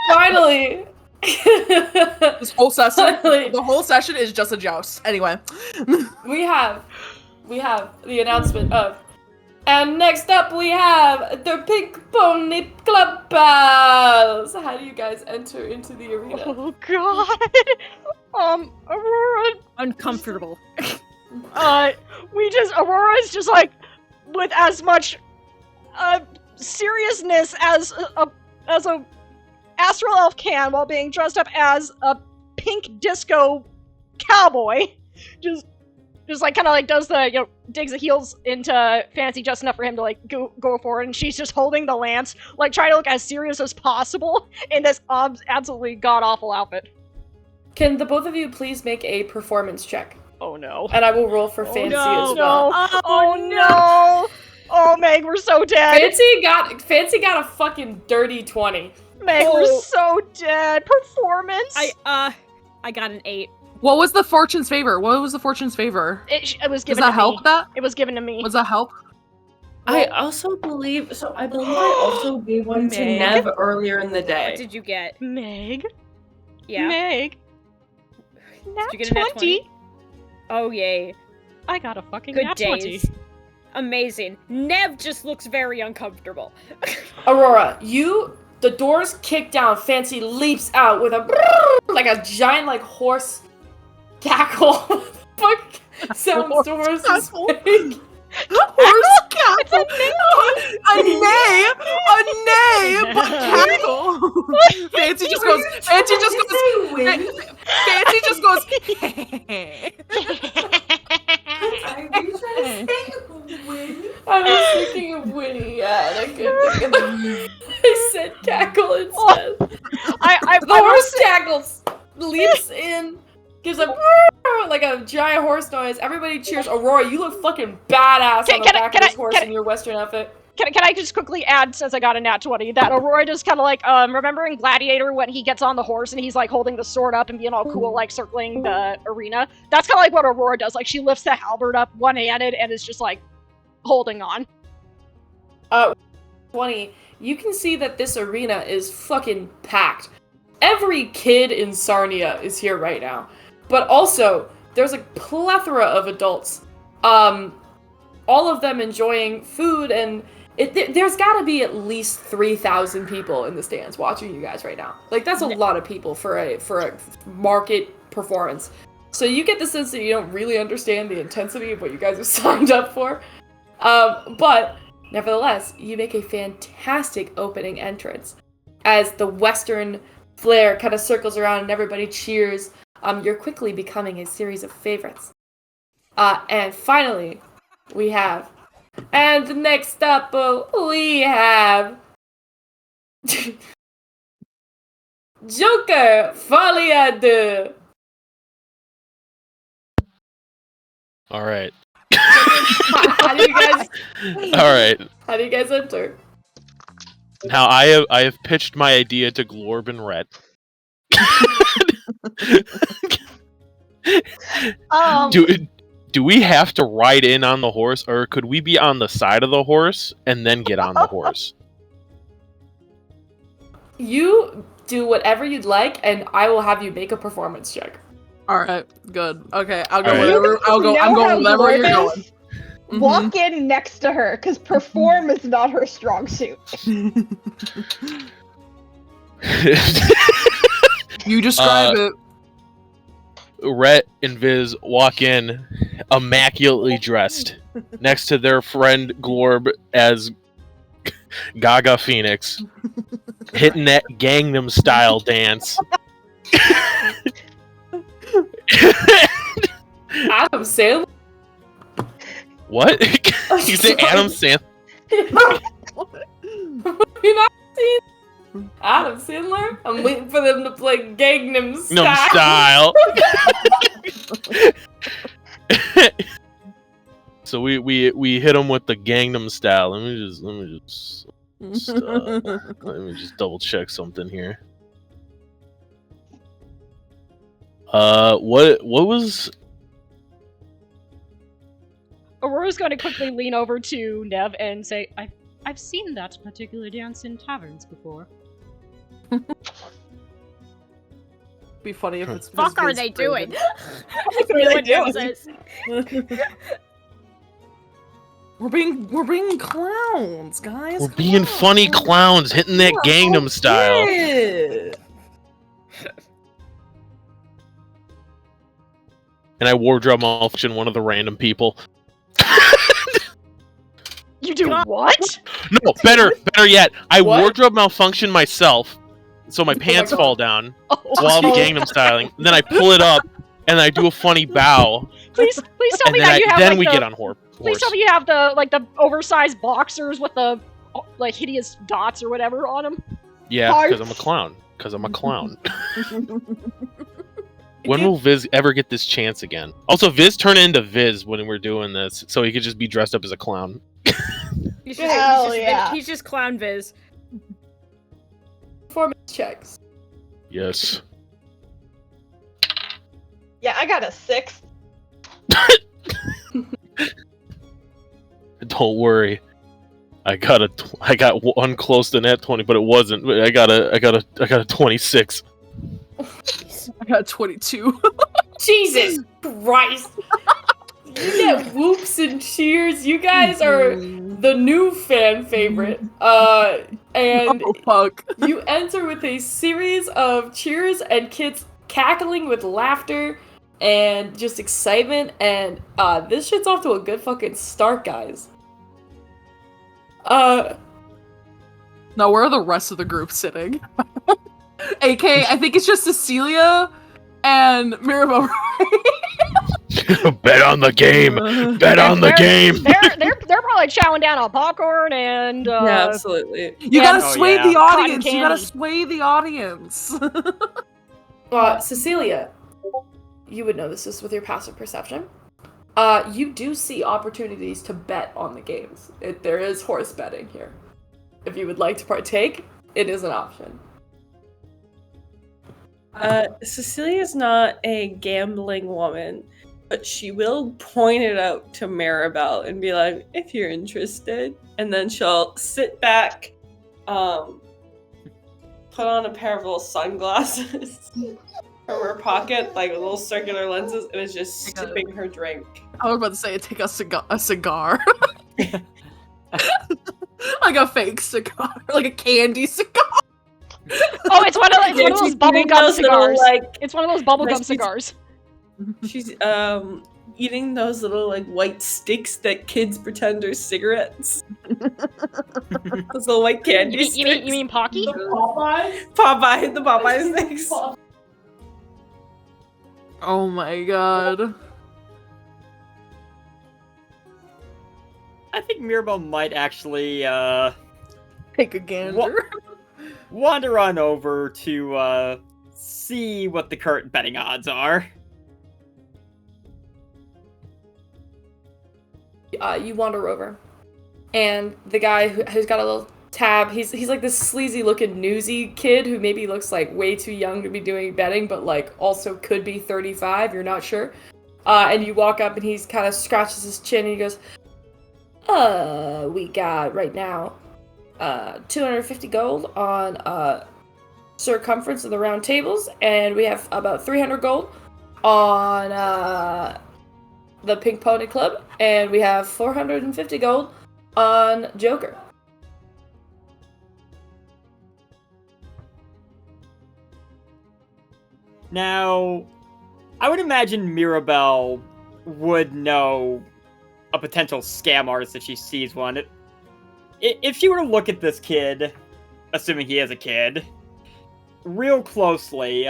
finally, This whole session, Finally. the whole session is just a joust. Anyway, we have the announcement of, and next up we have the Pink Pony Club Pals. How do you guys enter into the arena? Oh god. Aurora. Uncomfortable. Aurora's just like, with as much seriousness as a Astral Elf can while being dressed up as a pink disco cowboy. Just like kind of like does the digs the heels into Fancy just enough for him to like go forward, and she's just holding the lance, like trying to look as serious as possible in this absolutely god awful outfit. Can the both of you please make a performance check? Oh no. And I will roll for Fancy as well. Oh no! Oh Meg, we're so dead. Fancy got a fucking dirty 20. Meg, we're so dead. Performance. I got an 8. What was the fortune's favor? What was the fortune's favor? It was Does given that to help me. that? It was given to me. Was that help? I also believe I also gave one to Nev earlier in the day. What did you get? Meg. Yeah. Meg. Nat Did you get a nat 20? Oh yay. I got a fucking Good nat days. 20. Amazing. Nev just looks very uncomfortable. Aurora, the doors kick down. Fancy leaps out with like a giant like horse cackle. What the fuck sounds doors is fake? Horse cackle. A neigh, but cackle. Fancy just goes. Fancy just goes. I was thinking of Winnie, yeah, and I couldn't think of I said cackle instead. The horse cackles, leaps in, gives a like a giant horse noise. Everybody cheers. Aurora, you look fucking badass on the back of this horse in your western outfit. Can I just quickly add, since I got a nat 20, that Aurora just kind of like, remember in Gladiator when he gets on the horse and he's like holding the sword up and being all cool, like circling the arena? That's kind of like what Aurora does. Like she lifts the halberd up one-handed and is just like holding on. 20, you can see that this arena is fucking packed. Every kid in Sarnia is here right now. But also, there's a plethora of adults. All of them enjoying food, and there's gotta be at least 3,000 people in the stands watching you guys right now. Like, that's a lot of people for a market performance. So you get the sense that you don't really understand the intensity of what you guys have signed up for. But, nevertheless, you make a fantastic opening entrance. As the western flair kind of circles around and everybody cheers, you're quickly becoming a series of favorites. And finally, we have... And next up, we have... Joker Folia 2. Alright. How do you guys... Alright. How do you guys enter? Now I have pitched my idea to Glorb and Rhett. Do we have to ride in on the horse, or could we be on the side of the horse and then get on the horse? You do whatever you'd like, and I will have you make a performance check. All right, good. Okay, I'll go All right. wherever. I'm going wherever you're going. Walk in next to her, because perform is not her strong suit. You describe it. Rhett and Viz walk in, immaculately dressed, next to their friend Glorb as Gaga Phoenix, hitting that Gangnam Style dance. Adam Sandler? What? You say Adam Sandler? You not seen Adam Sandler? I'm waiting for them to play Gangnam Style. So we hit them with the Gangnam Style. Let me just double check something here. What was? Aurora's going to quickly lean over to Nev and say, I've seen that particular dance in taverns before. Be funny if it's. Fuck are they doing? What are they doing? We're being clowns, guys. We're being funny clowns, hitting that Gangnam Style. Yeah. And I wardrobe malfunction one of the random people. You do what? No, better yet, I wardrobe malfunction myself, so my pants God. fall down Oh, while I'm Gangnam styling. Then I pull it up and I do a funny bow, please tell and me then that you have then like we the. get on horse. Please tell me you have the oversized boxers with the like hideous dots or whatever on them. Yeah, because I'm a clown. When will Viz ever get this chance again? Also, Viz turn into Viz when we're doing this, so he could just be dressed up as a clown. Hell yeah. He's just clown Viz. Performance checks. Yes. Yeah, I got a 6. Don't worry. I got one close to net 20, but it wasn't. I got a 26. I got 22. Jesus Christ! You get whoops and cheers. You guys are the new fan favorite. And Oh fuck. you enter with a series of cheers and kids cackling with laughter and just excitement, and this shit's off to a good fucking start, guys. Now where are the rest of the group sitting? AK, I think it's just Cecilia and Mirabelle. Bet on the game. Bet on the game. They're probably chowing down on popcorn and Yeah, absolutely. You gotta Oh, sway yeah. the audience. Cotton You gotta candy. sway the audience. Cecilia, you would know this is with your passive perception. You do see opportunities to bet on the games. There is horse betting here. If you would like to partake, it is an option. Cecilia's not a gambling woman, but she will point it out to Maribel and be like, if you're interested. And then she'll sit back, put on a pair of little sunglasses from her pocket, like little circular lenses, and is just sipping her drink. I was about to say, take a cigar. Like a fake cigar, like a candy cigar. Oh, it's one of those she's bubblegum eating those little, cigars. like- It's one of those bubblegum she's- cigars. She's eating those little like white sticks that kids pretend are cigarettes. Those little white candy You sticks. mean Pocky? The Popeye? Popeye, the Popeye sticks. Oh my god. I think Mirabelle might actually Take a gander. wander on over to see what the current betting odds are. You wander over, and the guy who's got a little tab, he's like this sleazy looking newsy kid who maybe looks like way too young to be doing betting, but like also could be 35, you're not sure. And you walk up and he's kind of scratches his chin and he goes, we got right now 250 gold on circumference of the round tables, and we have about 300 gold on the Pink Pony Club, and we have 450 gold on Joker. Now, I would imagine Mirabelle would know a potential scam artist if she sees one. If she were to look at this kid, assuming he is a kid, real closely,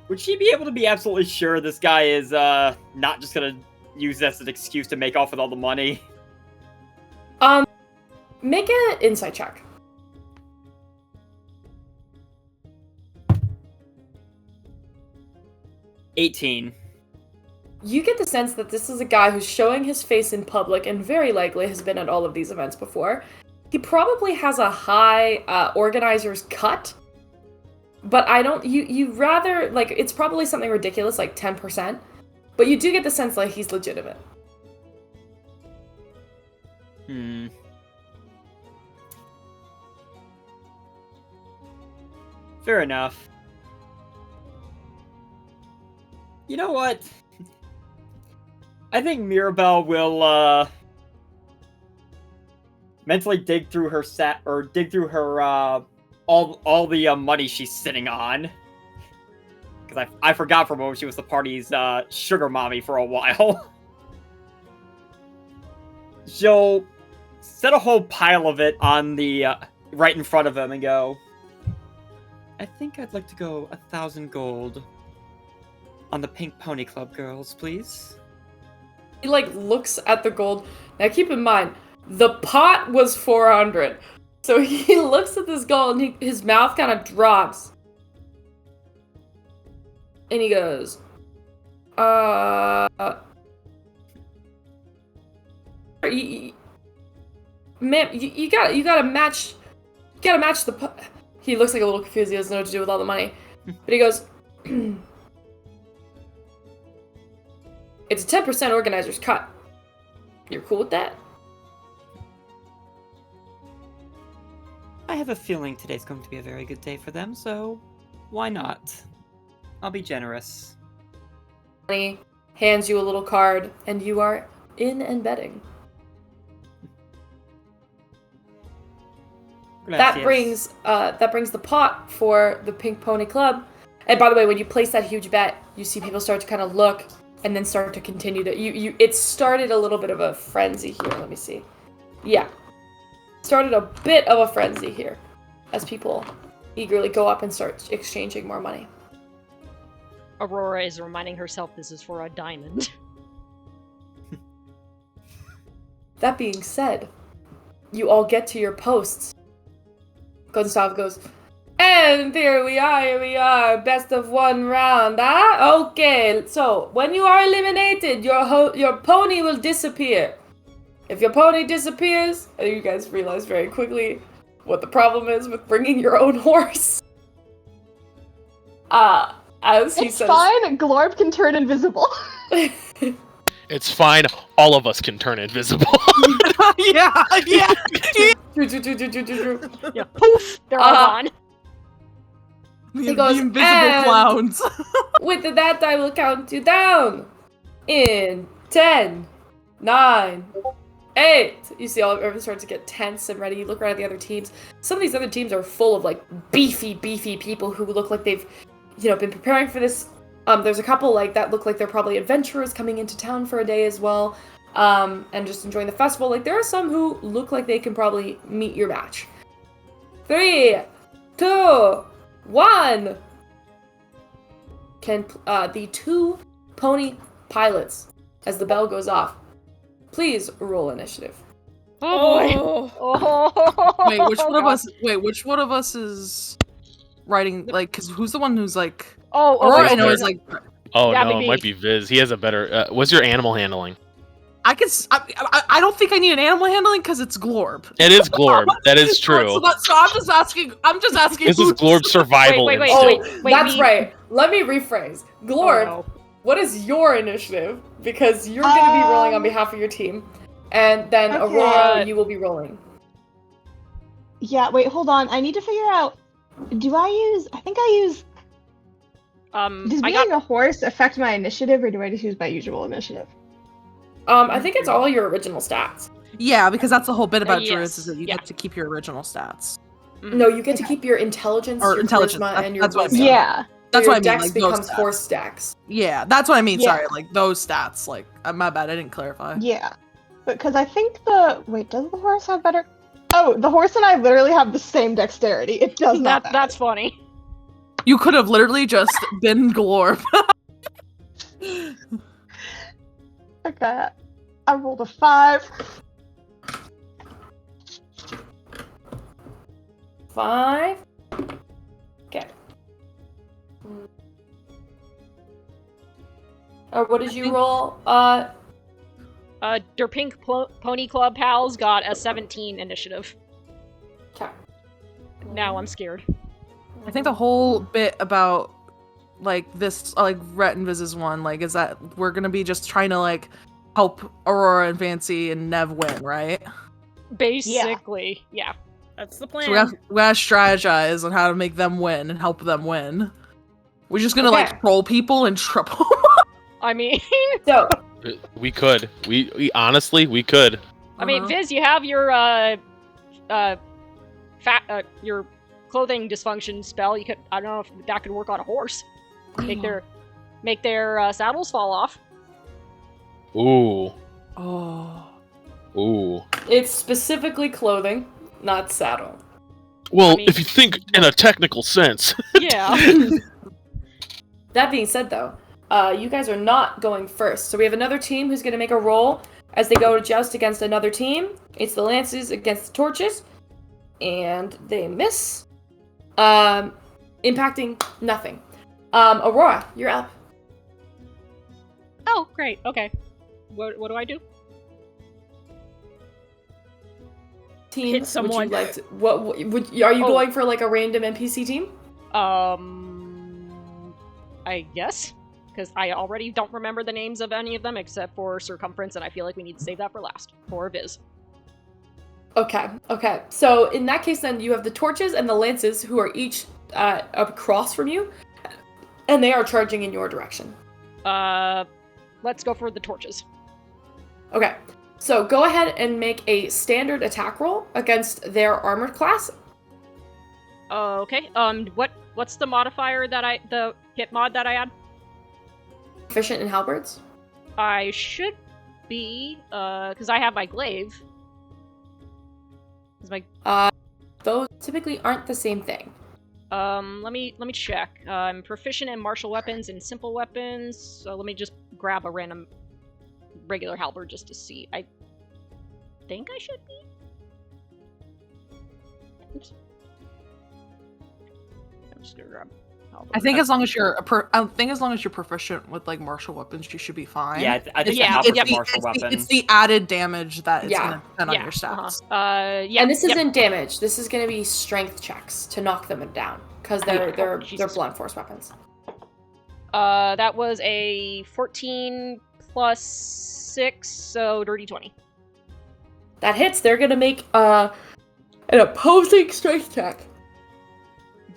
would she be able to be absolutely sure this guy is not just gonna use this as an excuse to make off with all the money? Make an insight check. $18. You get the sense that this is a guy who's showing his face in public and very likely has been at all of these events before. He probably has a high organizer's cut, but you rather, like, it's probably something ridiculous, like 10%, but you do get the sense like he's legitimate. Fair enough. You know what? I think Mirabelle will mentally dig through her all the money she's sitting on. Because I forgot for a moment she was the party's sugar mommy for a while. She'll set a whole pile of it on the right in front of him and go, I think I'd like to go 1,000 gold on the Pink Pony Club girls, please. He like looks at the gold. Now keep in mind, the pot was 400. So he looks at this gold and his mouth kind of drops. And he goes, ma'am, you gotta match the He looks like a little confused. He doesn't know what to do with all the money. But he goes, it's a 10% organizer's cut. You're cool with that? I have a feeling today's going to be a very good day for them, so why not? I'll be generous. He hands you a little card, and you are in and betting. That brings the pot for the Pink Pony Club. And by the way, when you place that huge bet, you see people start to kind of look and then start to continue to it started a little bit of a frenzy here. Let me see. Yeah. Started a bit of a frenzy here as people eagerly go up and start exchanging more money. Aurora is reminding herself this is for a diamond. That being said, you all get to your posts. Gustav goes, and here we are, best of one round, huh? Okay, so when you are eliminated, your pony will disappear. If your pony disappears, and you guys realize very quickly what the problem is with bringing your own horse. As he says, it's fine, Glorb can turn invisible. It's fine, all of us can turn invisible. Yeah. Yeah, poof! They're all gone. He goes, the invisible clowns. With that, I will count you down. In 10, 9, 8. You see everyone starts to get tense and ready. You look around at the other teams. Some of these other teams are full of like beefy people who look like they've, been preparing for this. There's a couple like that look like they're probably adventurers coming into town for a day as well, and just enjoying the festival. Like there are some who look like they can probably meet your match. 3, 2, 1. Can the 2 pony pilots, as the bell goes off, please roll initiative. Oh boy! Which one of us is writing? Like, cause who's the one who's like? Aurora, I know is like. Oh Yeah, no, maybe. it might be Viz. He has a better. What's your animal handling? I don't think I need an animal handling because it's Glorb. It is Glorb. That is true. So I'm just asking. This is Glorb's survival Wait, instinct. That's right. Let me rephrase. Glorb, what is your initiative? Because you're going to be rolling on behalf of your team. And then Okay. Aurora, you will be rolling. Yeah, wait, hold on. I need to figure out. I think I use. Does being a horse affect my initiative, or do I just use my usual initiative? I think it's all your original stats. Yeah, because that's the whole bit about Yes. druids is that you Yeah. get to keep your original stats. No, you get to keep your intelligence, Or your intelligence, charisma, and your that's what I wisdom. mean. Yeah. That's your what I mean. dex Like those becomes stats. horse stacks. Yeah, that's what I mean. Yeah. Sorry, like those stats. Like, my bad. I didn't clarify. Yeah. Because I think does the horse have better? Oh, the horse and I literally have the same dexterity. It does not matter. That's funny. You could have literally just been Glorb. Okay. I rolled a 5. 5. Okay. What did you roll? Der Pink Pony Club pals got a 17 initiative. Okay. Now I'm scared. I think the whole bit about like this, like Rhett and Viz's one, like is that we're gonna be just trying to like help Aurora and Fancy and Nev win, right? Basically, yeah. That's the plan. So we gotta strategize on how to make them win and help them win. We're just gonna like troll people and trip them. I mean, So, We could. We honestly, we could. I mean, Viz, you have your your clothing dysfunction spell. You could, I don't know if that could work on a horse. Make their saddles fall off. Ooh. Oh. Ooh. it's specifically clothing, not saddle. Well, I mean- if you think in a technical sense. Yeah. That being said, though, you guys are not going first. So we have another team who's going to make a roll as they go to joust against another team. It's the lances against the torches. And they miss. Impacting nothing. Aurora, you're up. Oh, great. Okay. What do I do? Team, Hit someone. Would you like to, what would are you Oh. going for like a random NPC team? I guess. Because I already don't remember the names of any of them except for Circumference, and I feel like we need to save that for last. For Viz. Okay. So in that case, then you have the torches and the lances, who are each across from you, and they are charging in your direction. Let's go for the torches. Okay. So go ahead and make a standard attack roll against their armored class. Okay. What's the modifier the hit mod that I add? Proficient in halberds. I should be, because I have my glaive. Is my Those typically aren't the same thing. let me check. I'm proficient in martial weapons and simple weapons, so let me just grab a random regular halberd just to see. I think I should be. Oops. I'm just gonna grab halberd. I think as long as you're proficient with like martial weapons, you should be fine. Yeah, I think Yeah, the yeah, halberd's a martial weapon. It's the added damage that it's Yeah. gonna depend on your Uh-huh. stats. Yeah. And this yep. isn't damage. This is going to be strength checks to knock them down because they're Jesus. blunt force weapons. That was a 14 plus 6, so dirty 20. That hits. They're going to make an opposing strength check.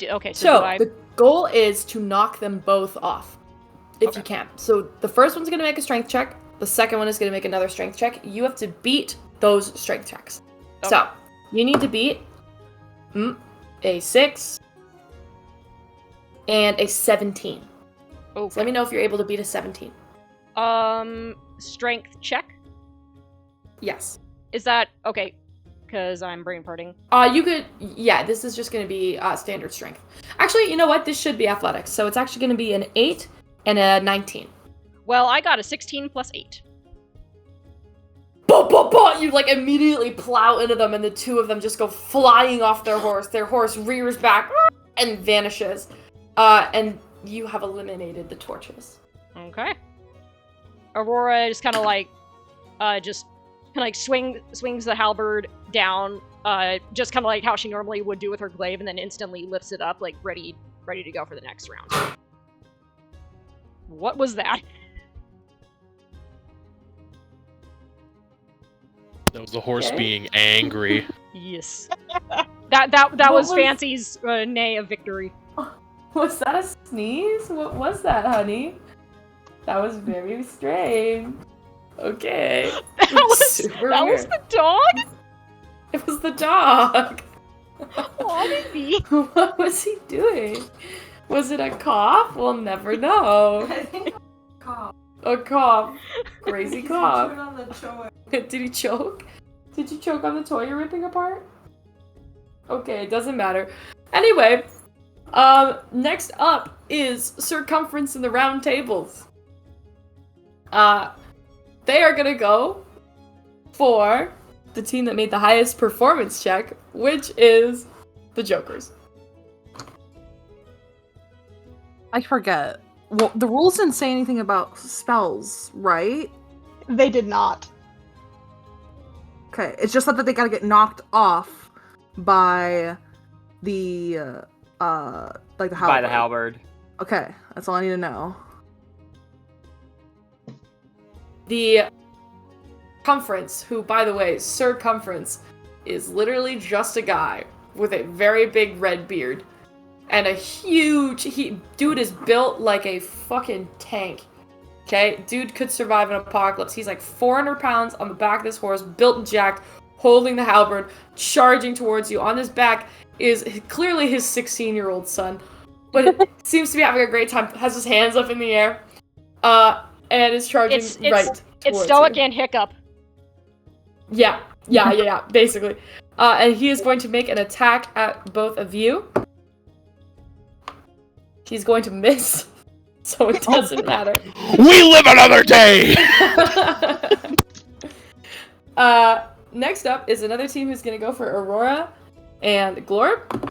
Okay, so So do I... the goal is to knock them both off, if Okay. you can. So the first one's going to make a strength check. The second one is going to make another strength check. You have to beat those strength checks. Okay. So you need to beat a 6 and a 17. Okay. So let me know if you're able to beat a 17. Strength check? Yes. Is that... Okay, because I'm brain farting. You could, yeah, this is just going to be standard strength. Actually, you know what? This should be athletics. So it's actually going to be an 8 and a 19. Well, I got a 16 plus 8. You like immediately plow into them, and the two of them just go flying off their horse. Their horse rears back and vanishes. And you have eliminated the torches. Okay. Aurora just kind of like, swings the halberd down, just kind of like how she normally would do with her glaive, and then instantly lifts it up, like ready to go for the next round. What was that? That was the horse Okay. being angry. Yes. That What was was- Fancy's neigh of victory. Was that a sneeze? What was that, honey? That was very strange. Okay. That was Super that was weird. the dog. It was the dog. Honey. What was he doing? Was it a cough? We'll never know. Cough. A cough. Crazy cough. on the toy. Did he choke? Did you choke on the toy you're ripping apart? Okay, it doesn't matter. Anyway, next up is Circumference in the Round Tables. They are gonna go for the team that made the highest performance check, which is the Jokers. I forget. Well, the rules didn't say anything about spells, right? They did not. Okay, it's just that they gotta get knocked off by the like the halberd. By the halberd. Okay, that's all I need to know. The Circumference, who, by the way, Circumference, is literally just a guy with a very big red beard and a huge... Dude is built like a fucking tank. Okay? Dude could survive an apocalypse. He's like 400 pounds on the back of this horse, built and jacked, holding the halberd, charging towards you. On his back is clearly his 16-year-old son, but it seems to be having a great time. Has his hands up in the air, and is charging right It's towards stoic you. and hiccup. Yeah, basically. And he is going to make an attack at both of you. He's going to miss, so it doesn't matter. We live another day! Next up is another team who's going to go for Aurora and Glorb.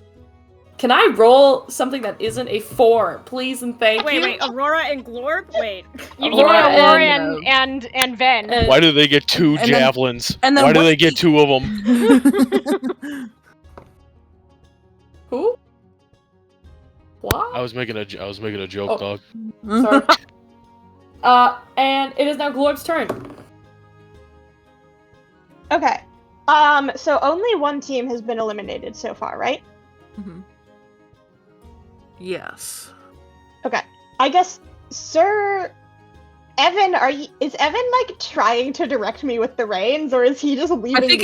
Can I roll something that isn't a 4, please and thank you? Wait, Aurora and Glorb? Wait. You Aurora can Aurora and- and Ven. And- Why do they get 2 And then- javelins? and then Why do what's they get 2 of them? Who? What? I was making a joke, Oh. dog. Sorry. And it is now Glorb's turn. Okay. So only one team has been eliminated so far, right? Mhm. Yes. Okay. I guess, Sir Evan, is Evan like trying to direct me with the reins, or is he just leaving I think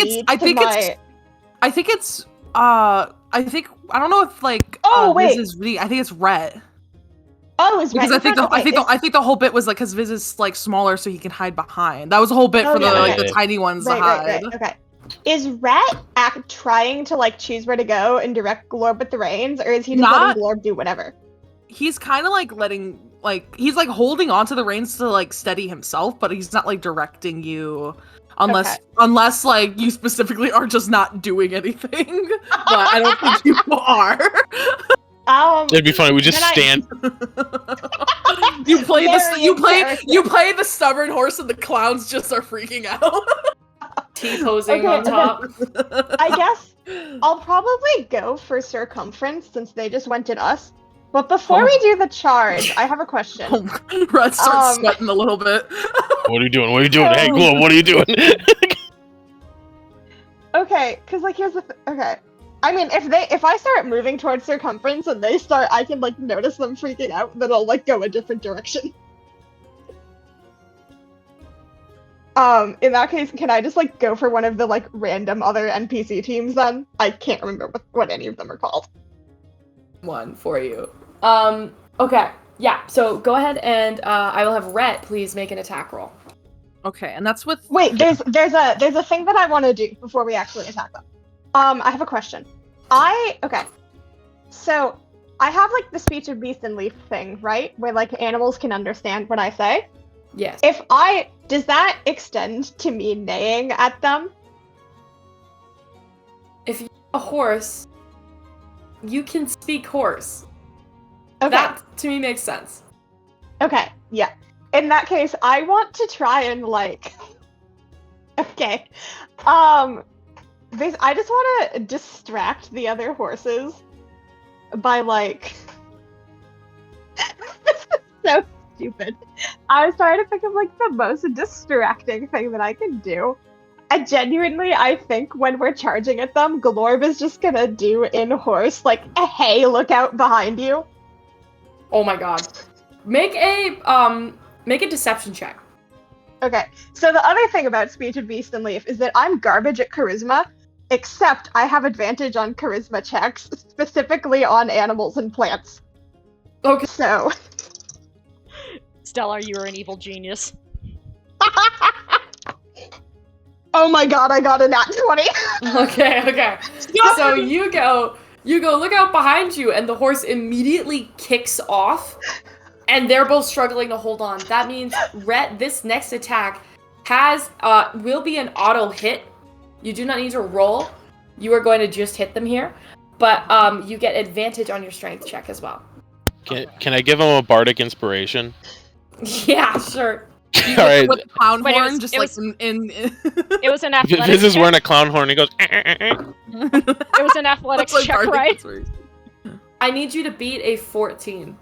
I don't know if like Oh, wait. Viz is I think it's Rhett. Oh, is Because Rhett in front? Okay, I think the whole bit was like because Viz is like smaller so he can hide behind. That was the whole bit Oh, for the yeah, like okay. the tiny ones to right, hide. right. Okay. Is Rhett trying to like choose where to go and direct Glorb with the reins, or is he just Not- letting Glorb do whatever? He's kind of like he's like holding onto the reins to like steady himself, but he's not like directing you unless like you specifically are just not doing anything. But I don't think you are. It'd be funny. We just Can I- stand. You play Very you embarrassing. play the stubborn horse and the clowns just are freaking out. T-posing Okay, on top. I guess I'll probably go for circumference since they just went at us. But before we do the charge, I have a question. Red starts sweating a little bit. What are you doing? What are you doing? Hey, Glow, what are you doing? Okay, because like here's the okay. I mean, if I start moving towards circumference and they start, I can like notice them freaking out, then I'll like go a different direction. In that case, can I just like go for one of the like random other NPC teams then? I can't remember what any of them are called. One for you. Okay. Yeah, so go ahead and I will have Rhett please make an attack roll. Okay, and that's with Wait, there's a thing that I want to do before we actually attack them. I have a question. So I have like the speech of beast and leaf thing, right? Where like animals can understand what I say. Yes. Does that extend to me neighing at them? If you're a horse, you can speak horse. Okay. That to me makes sense. Okay, yeah. In that case, I want to try and like okay. I just want to distract the other horses by like this is so stupid. I was trying to think of like the most distracting thing that I can do. I think when we're charging at them, Glorb is just gonna do in horse like, hey, look out behind you. Oh my god. Make a deception check. Okay, so the other thing about Speech of Beast and Leaf is that I'm garbage at charisma, except I have advantage on charisma checks, specifically on animals and plants. Okay. So... Stellar, you are an evil genius. Oh my god, I got a nat 20! Okay. So you go, look out behind you, and the horse immediately kicks off, and they're both struggling to hold on. That means, Rhett, this next attack will be an auto hit. You do not need to roll. You are going to just hit them here, but you get advantage on your strength check as well. Can I give him a bardic inspiration? Yeah, sure. All right. with the clown But it horn, was- just it like was- in It was an athletics Viz is check. wearing a clown horn. He goes. It was an athletics That's like check, bardic right? inspiration. I need you to beat a 14.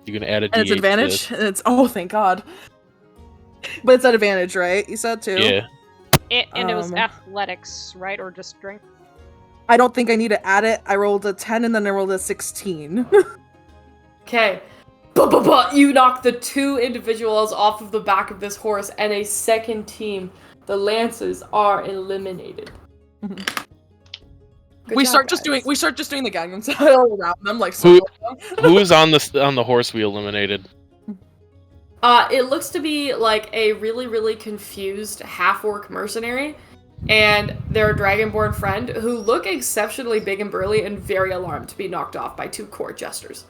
You can add a D8 And it's to advantage. this. And it's thank God. But it's at advantage, right? You said too. Yeah. And it was Um, athletics, right? Or just strength? I don't think I need to add it. I rolled a 10 and then I rolled a 16. Okay. You knock the 2 individuals off of the back of this horse, and a second team, the Lancers, are eliminated. Good we job, start just guys. doing the Gangnam style around them, like Who- circling them. Who is on the horse we eliminated? It looks to be like a really, really confused half-orc mercenary. and their dragonborn friend, who look exceptionally big and burly and very alarmed to be knocked off by 2 court jesters.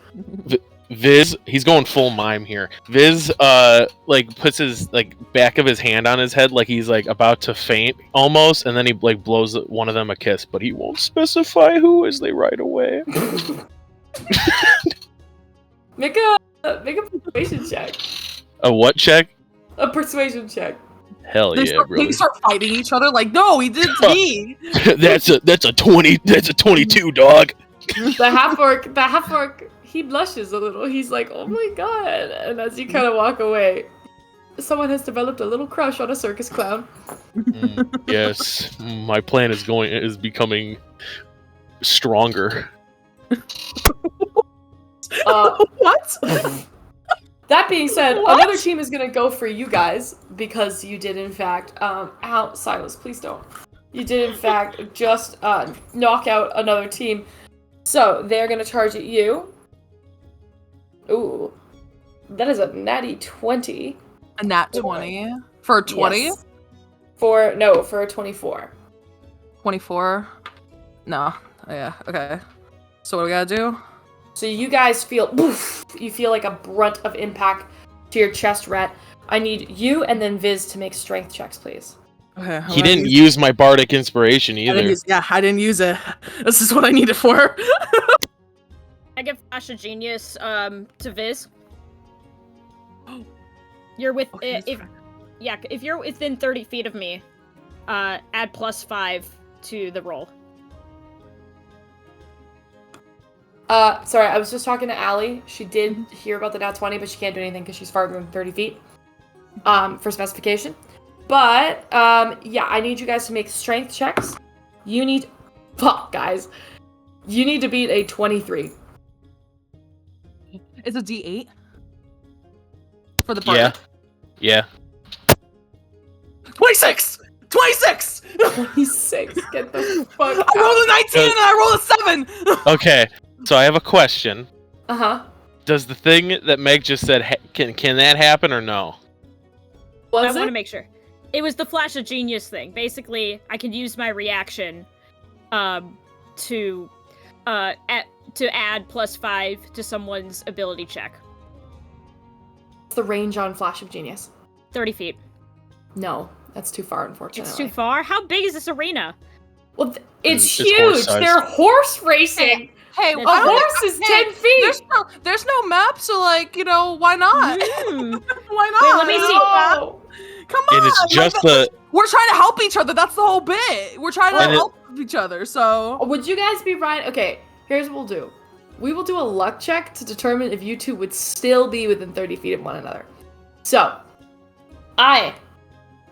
Viz, he's going full mime here. Viz, like puts his like back of his hand on his head, like he's like about to faint almost, and then he like blows one of them a kiss, but he won't specify who as they ride away. Make a persuasion check. A what check? A persuasion check. Hell They yeah, bro. start fighting each other. Like, no, he did it to me. That's a 20. That's a 22, dog. The half orc, he blushes a little. He's like, "Oh my god!" And as you kind of walk away, someone has developed a little crush on a circus clown. Yes, my plan is becoming stronger. What? That being said, What? another team is gonna go for you guys because you did in fact, Silas, please don't. You did in fact just knock out another team. So they're gonna charge at you. Ooh, that is a natty 20. A nat 20 for a 20. Yes. For a 24. 24. No. Oh, yeah. Okay. So what do we gotta do? So you guys feel, you feel like a brunt of impact to your chest, Rhett. I need you and then Viz to make strength checks, please. Okay. He didn't use my bardic inspiration either. I didn't use it. This is what I need it for. I give Flash of Genius to Viz. You're with if you're within 30 feet of me, add +5 to the roll. Sorry, I was just talking to Allie. She did hear about the nat 20, but she can't do anything because she's farther than 30 feet. For specification. But, yeah, I need you guys to make strength checks. You need... Fuck, guys. You need to beat a 23. It's a D8? For the party? Yeah. 26! 26! 26. Get the fuck out. I rolled a 19 and I rolled a 7! Okay, so I have a question. Uh-huh. Does the thing that Meg just said, can that happen or no? I want to make sure. It was the Flash of Genius thing. Basically, I can use my reaction to add +5 to someone's ability check. What's the range on Flash of Genius? 30 feet. No, that's too far, unfortunately. It's too far? How big is this arena? Well, it's It's huge! horse-sized. They're horse racing! Hey, A horse is 10 feet! There's no map, so like, you know, why not? Mm. Why not? Wait, let me see. No. Come on! It is just We're trying to help each other. That's the whole bit. We're trying to help each other. So Would you guys be right? Okay, here's what we'll do. We will do a luck check to determine if you two would still be within 30 feet of one another. So, and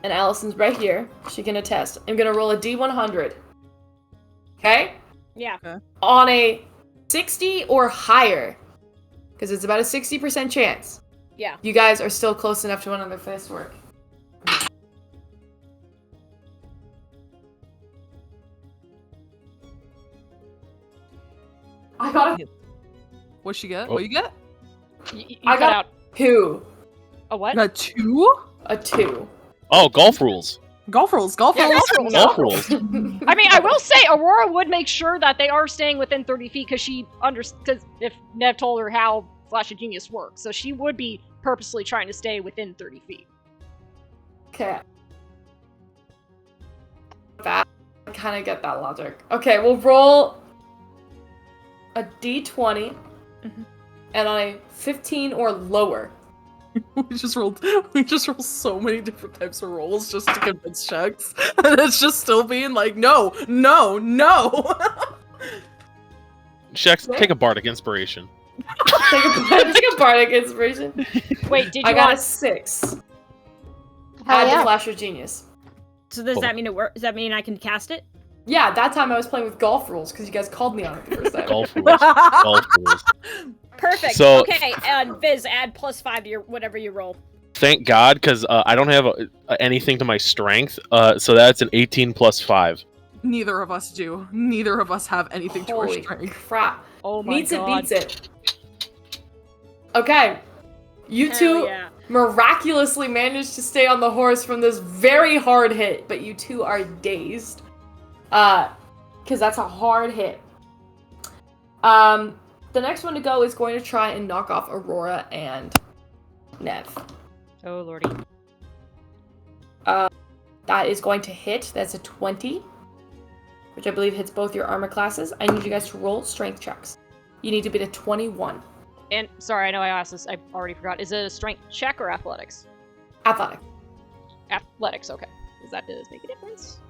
Allison's right here. She can attest. I'm gonna roll a D100. Okay? Yeah. On a 60 or higher, because it's about a 60% chance. Yeah. You guys are still close enough to one another for this to work. I got it. what'd she get? Oh. What you get? You I cut got out 2. a what? You got 2? A 2. Oh, golf rules. Golf rules. Golf Yeah, rules. Golf rules. I mean, I will say Aurora would make sure that they are staying within 30 feet because because if Nev told her how Flash of Genius works, so she would be purposely trying to stay within 30 feet. Okay. I kind of get that logic. Okay, we'll roll a D20, and on a 15 or lower. We just rolled so many different types of rolls just to convince checks. And it's just still being like, no. Shex, take a bardic inspiration. Take a bardic inspiration. Wait, did you I got a want... 6. Hell Add yeah. the Flash of Genius. So does that mean it works? Does that mean I can cast it? Yeah, that time I was playing with golf rules because you guys called me on it the first time. Golf rules. Golf rules. Perfect. So- Okay, and Viz, add +5 to your whatever you roll. Thank God, because I don't have anything to my strength, so that's an 18 plus 5. Neither of us do. Neither of us have anything to our Holy strength. crap. Oh my Meets god. it, beats it. Okay. You Hell two yeah. miraculously manage to stay on the horse from this very hard hit, but you two are dazed. Because that's a hard hit. The next one to go is going to try and knock off Aurora and Nev. Oh, lordy. That is going to hit. That's a 20, which I believe hits both your armor classes. I need you guys to roll strength checks. You need to beat a 21. And, sorry, I know I asked this, I already forgot. Is it a strength check or athletics? Athletic. Athletics, okay. Does that make a difference?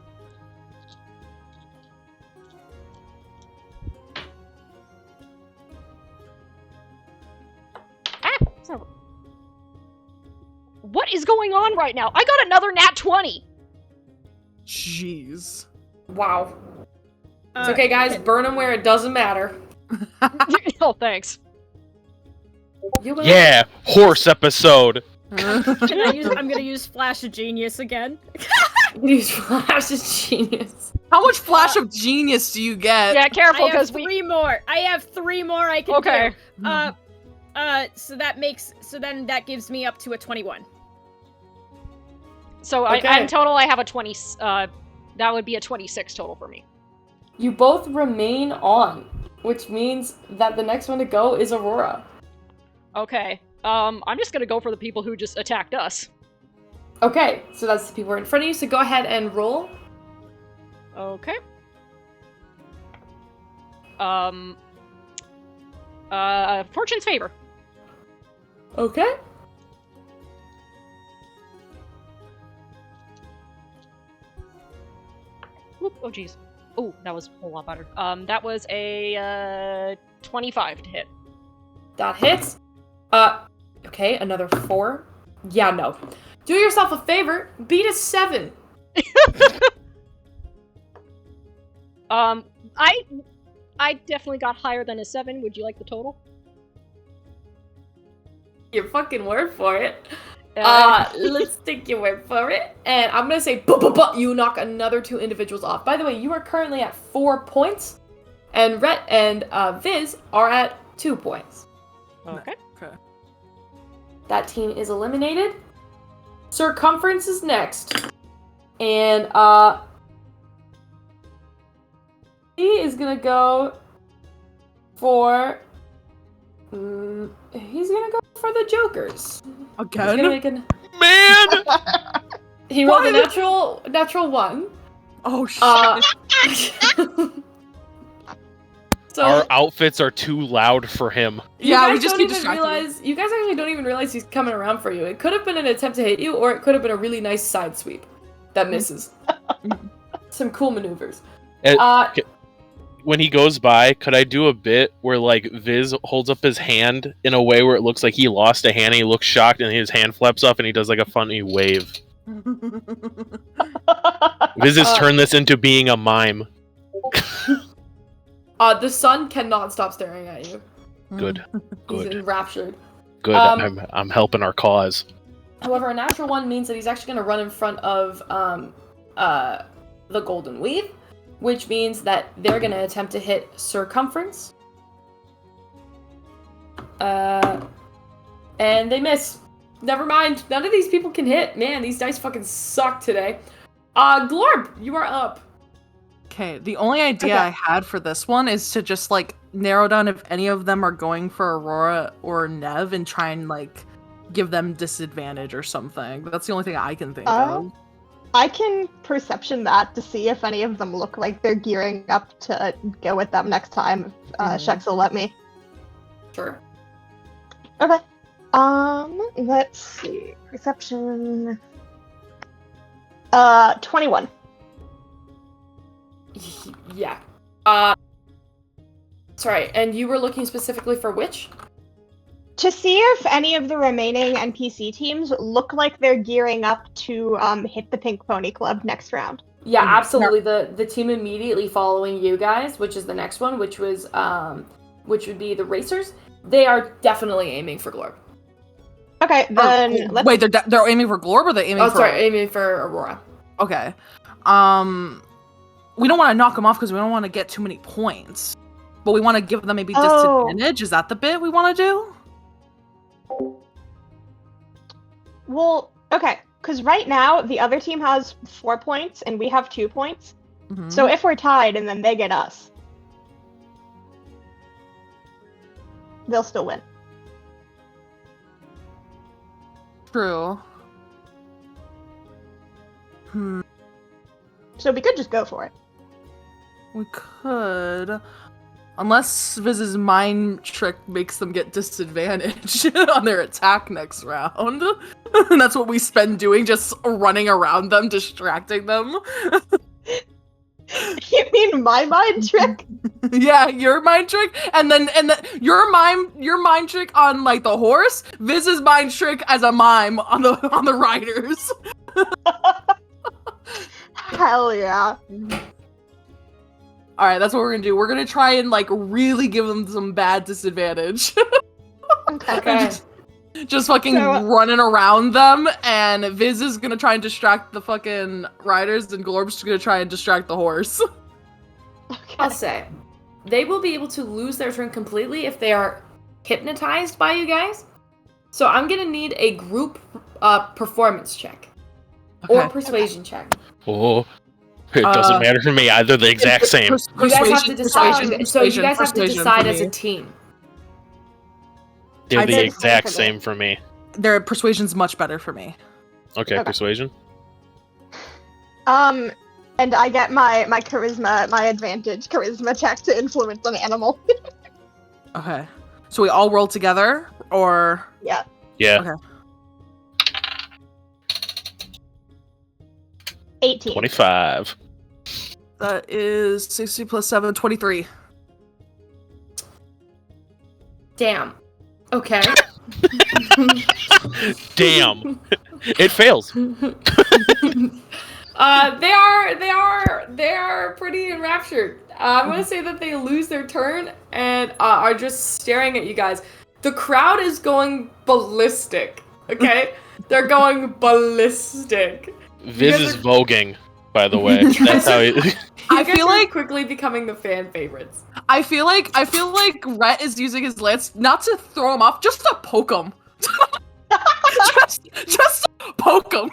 What is going on right now? I got another nat 20! Jeez. Wow. It's okay, guys. Burn them where it doesn't matter. Oh, thanks. Yeah, horse episode. I'm gonna use Flash of Genius again. Use Flash of Genius. How much Flash of Genius do you get? Yeah, careful, I have because three more. I have 3 more I can Okay. do. So then that gives me up to a 21. So Okay. in total, I have a 20, that would be a 26 total for me. You both remain on, which means that the next one to go is Aurora. Okay. I'm just gonna go for the people who just attacked us. Okay, so that's the people who are in front of you, so go ahead and roll. Okay. Fortune's favor. Okay. Whoop, oh jeez. Oh, that was a whole lot better. That was a 25 to hit. That hits. Okay, another 4. Yeah, no. Do yourself a favor, beat a 7. I definitely got higher than a 7. Would you like the total? Your fucking word for it. Let's take your word for it. And I'm gonna say, you knock another 2 individuals off. By the way, you are currently at 4 points, and Rhett and Viz are at 2 points. Okay. Okay. That team is eliminated. Circumference is next. And, he is gonna go for... he's gonna go for the Jokers. He's gonna Again? make an... Man! He rolled a natural 1. Oh, shit. So, Our outfits are too loud for him. Yeah, we guys just don't keep even distracting. realize. You guys actually don't even realize he's coming around for you. It could have been an attempt to hit you, or it could have been a really nice side sweep that misses. Some cool maneuvers. When he goes by, could I do a bit where, like, Viz holds up his hand in a way where it looks like he lost a hand, and he looks shocked, and his hand flaps up, and he does, like, a funny wave. Viz has turned this into being a mime. The sun cannot stop staring at you. Good. He's Good. enraptured. Good. I'm helping our cause. However, a natural 1 means that he's actually going to run in front of the Golden Weave, which means that they're going to attempt to hit Circumference. And they miss. Never mind. None of these people can hit. Man, these dice fucking suck today. Glorb, you are up. Okay, the only idea I had for this one is to just, like, narrow down if any of them are going for Aurora or Nev and try and, like, give them disadvantage or something. That's the only thing I can think of. I can perception that to see if any of them look like they're gearing up to go with them next time, if Shex will let me. Sure. Okay. Let's see. Perception. 21. Yeah. Sorry, and you were looking specifically for which? To see if any of the remaining NPC teams look like they're gearing up to hit the Pink Pony Club next round. Yeah, absolutely. The team immediately following you guys, which is the next one, which was which would be the Racers. They are definitely aiming for Glorb. Okay, then let's... Wait, they're aiming for Glorb or they're aiming for... aiming for Aurora. Okay. We don't want to knock them off because we don't want to get too many points. But we want to give them maybe disadvantage. Is that the bit we want to do? Well, okay, because right now the other team has 4 points and we have 2 points. Mhm. So if we're tied and then they get us, they'll still win. True. So we could just go for it. We could. Unless Viz's mind trick makes them get disadvantage on their attack next round. And that's what we spend doing, just running around them, distracting them. You mean my mind trick? Yeah, your mind trick, and then your mind trick on like the horse, Viz's mind trick as a mime on the riders. Hell yeah. All right, that's what we're gonna do. We're gonna try and like really give them some bad disadvantage. Okay. Just fucking So- running around them, and Viz is gonna try and distract the fucking riders, and Glorb's gonna try and distract the horse. I'll say, they will be able to lose their turn completely if they are hypnotized by you guys. So I'm gonna need a group performance check or Okay. persuasion check. Oh, it doesn't matter to me. Either the exact same. You guys have to decide. Persuasion, So you guys have to persuasion decide for as a me. team. They're I'd the say exact same for me. Their persuasion's much better for me. Okay, Okay. persuasion. And I get my charisma, my advantage charisma check to influence an animal. Okay. So we all roll together, or Yeah. Yeah, Okay. 18. 25. that is 60 plus 7, 23. Damn. Okay. Damn. It fails. They are pretty enraptured. I'm gonna say that they lose their turn and are just staring at you guys. The crowd is going ballistic. Okay, they're going ballistic. Viz guys is are- voguing, by the way. That's how he... You I guys feel are like quickly becoming the fan favorites. I feel like Rhett is using his lance not to throw him off, just to poke him. just to poke him.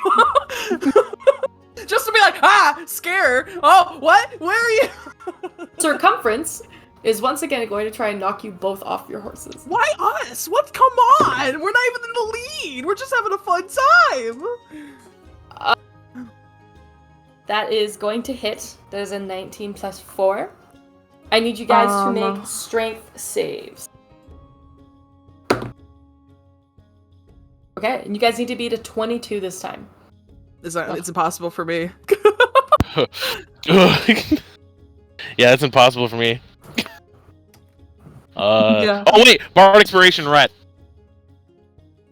Just to be like, scare. Oh, what? Where are you? Circumference is once again going to try and knock you both off your horses. Why us? What? Come on. We're not even in the lead. We're just having a fun time. That is going to hit. That is a 19 plus 4. I need you guys to make strength saves. Okay, and you guys need to beat a 22 this time. It's impossible for me. Yeah, that's impossible for me. Yeah. Oh wait, Bard Inspiration, Rhett.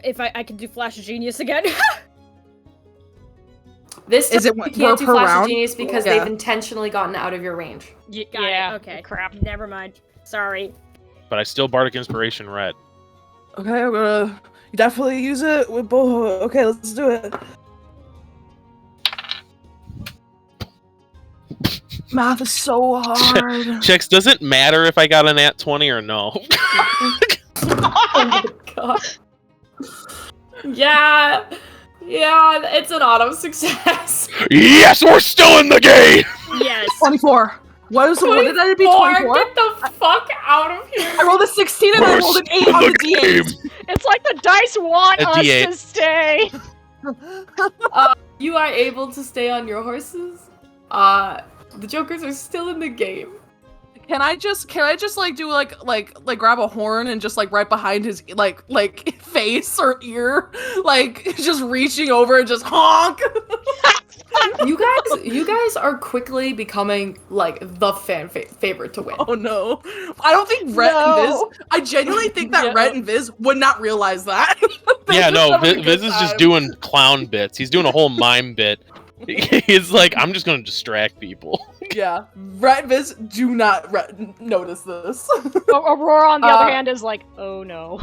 If I can do Flash of Genius again. This time Is it you per can't do Flash round? of Genius because Yeah. they've intentionally gotten out of your range. Got Yeah, it. Okay. crap. Never mind. Sorry. But I still Bardic Inspiration, Rhett. Okay, I'm gonna definitely use it with both. Okay, let's do it. Math is so hard. Chicks, does it matter if I got a nat 20 or no? Oh my god. Yeah, it's an auto success. Yes, we're still in the game! Yes. 24. What did I be? 24? Get the fuck out of here. I rolled a 16 and I rolled an 8 on the D8. It's like the dice want A us D8. to stay. You are able to stay on your horses. The jokers are still in the game. Can I just like do like grab a horn and just like right behind his like face or ear, like just reaching over and just honk? You guys are quickly becoming like the fan favorite to win. Oh no. I don't think Rhett and No. Viz, I genuinely think that Rhett and Viz would not realize that. They're Yeah, just no, having a good Viz is just time. doing clown bits. He's doing a whole mime bit. He's like, I'm just gonna distract people. Yeah. Rhett and Viz do not notice this. Aurora, on the other hand, is like, oh no.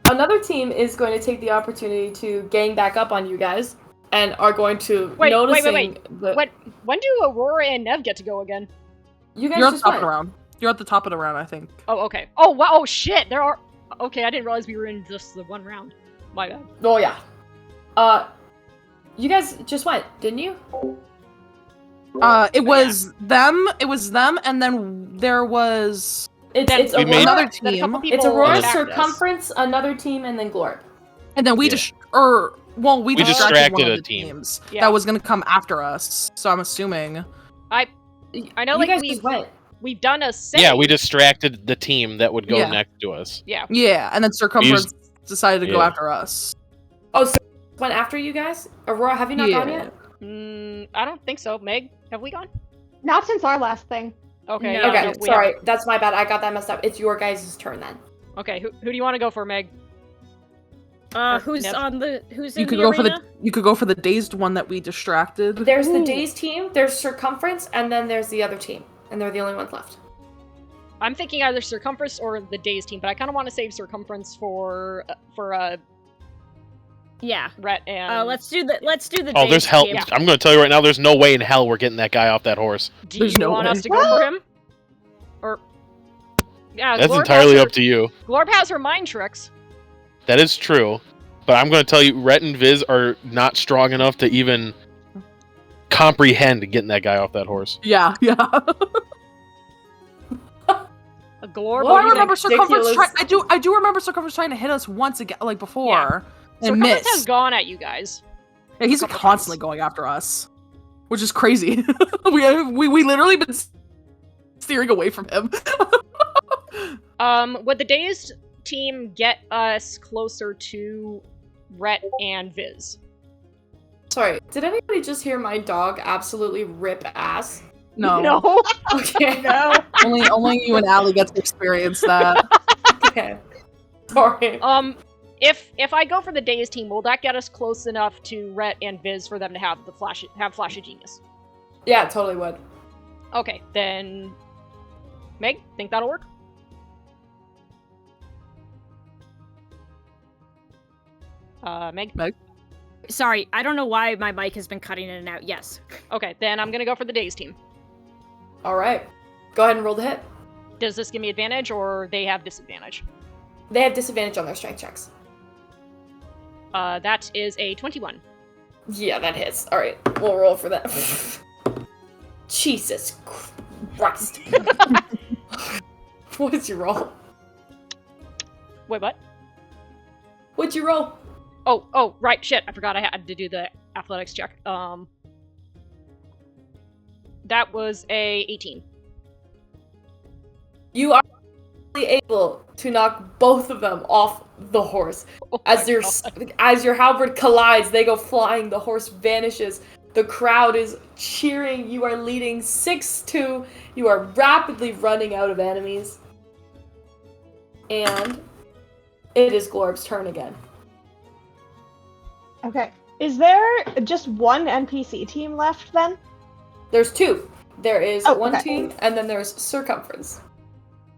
Another team is going to take the opportunity to gang back up on you guys and are going to Wait. noticing the When do Aurora and Nev get to go again? you guys You're at the just top of went. the round. You're at the top of the round, I think. Oh, okay. Oh, wow. Oh, shit. There are. Okay, I didn't realize we were in just the one round. My bad. Oh yeah. You guys just went, didn't you? It was them. It was them, and then there was. It's We made- another Then a team. couple people It's Aurora, attacked us. Circumference, another team, and then Glorb. And then we Yeah. we We distracted distracted one a of the team. teams Yeah. that was gonna come after us. So I'm assuming. I know, You like guys just went. we've done a save. Yeah, we distracted the team that would go Yeah. next to us. Yeah. Yeah, and then Circumference decided to go Yeah. after us. Oh, so went after you guys? Aurora, have you not gone Yeah. yet? I don't think so. Meg, have we gone? Not since our last thing. Okay. No. yeah, Okay, no, we sorry. haven't. That's my bad. I got that messed up. It's your guys' turn then. Okay. Who do you want to go for, Meg? Who's Nev? on the who's in You could the go arena? for the dazed one that we distracted. There's the Ooh. Days team, there's Circumference, and then there's the other team. And they're the only ones left. I'm thinking either Circumference or the Days team, but I kind of want to save Circumference for Yeah. Rhett and. Let's do the Oh, Days there's hell. team. I'm going to tell you right now, there's no way in hell we're getting that guy off that horse. Do There's you no want way. us to go for him? Or. Yeah, That's Glorb entirely has up to you. Glorb has her mind tricks. That is true. But I'm going to tell you, Rhett and Viz are not strong enough to even comprehend getting that guy off that horse. Yeah. A Glorb. What? I remember Circumference. Ridiculous. I do remember Circumference trying to hit us once again, like before, and Circumference has missed. gone at you guys. Yeah, he's a couple constantly times. going after us, which is crazy. we literally been steering away from him. Would the Dazed team get us closer to Rhett and Viz? Sorry, did anybody just hear my dog absolutely rip ass? No, Okay. only you and Allie get to experience that. Okay. Sorry. If I go for the Dazed team, will that get us close enough to Rhett and Viz for them to have Flash of Genius? Yeah, it totally would. Okay, then Meg, think that'll work? Meg? Sorry, I don't know why my mic has been cutting in and out. Yes. Okay, then I'm gonna go for the Dazed team. Alright. Go ahead and roll the hit. Does this give me advantage or they have disadvantage? They have disadvantage on their strength checks. That is a 21. Yeah, that hits. Alright, we'll roll for that. Jesus Christ. What'd you roll? Wait, what? What'd you roll? Oh, right, shit, I forgot I had to do the athletics check. That was a 18. You are able to knock both of them off the horse. Oh As my your God. as your halberd collides, they go flying. The horse vanishes. The crowd is cheering. You are leading 6-2. You are rapidly running out of enemies. And it is Glorb's turn again. Okay. Is there just one NPC team left then? There's two. There is Oh, one okay. team, and then there's Circumference.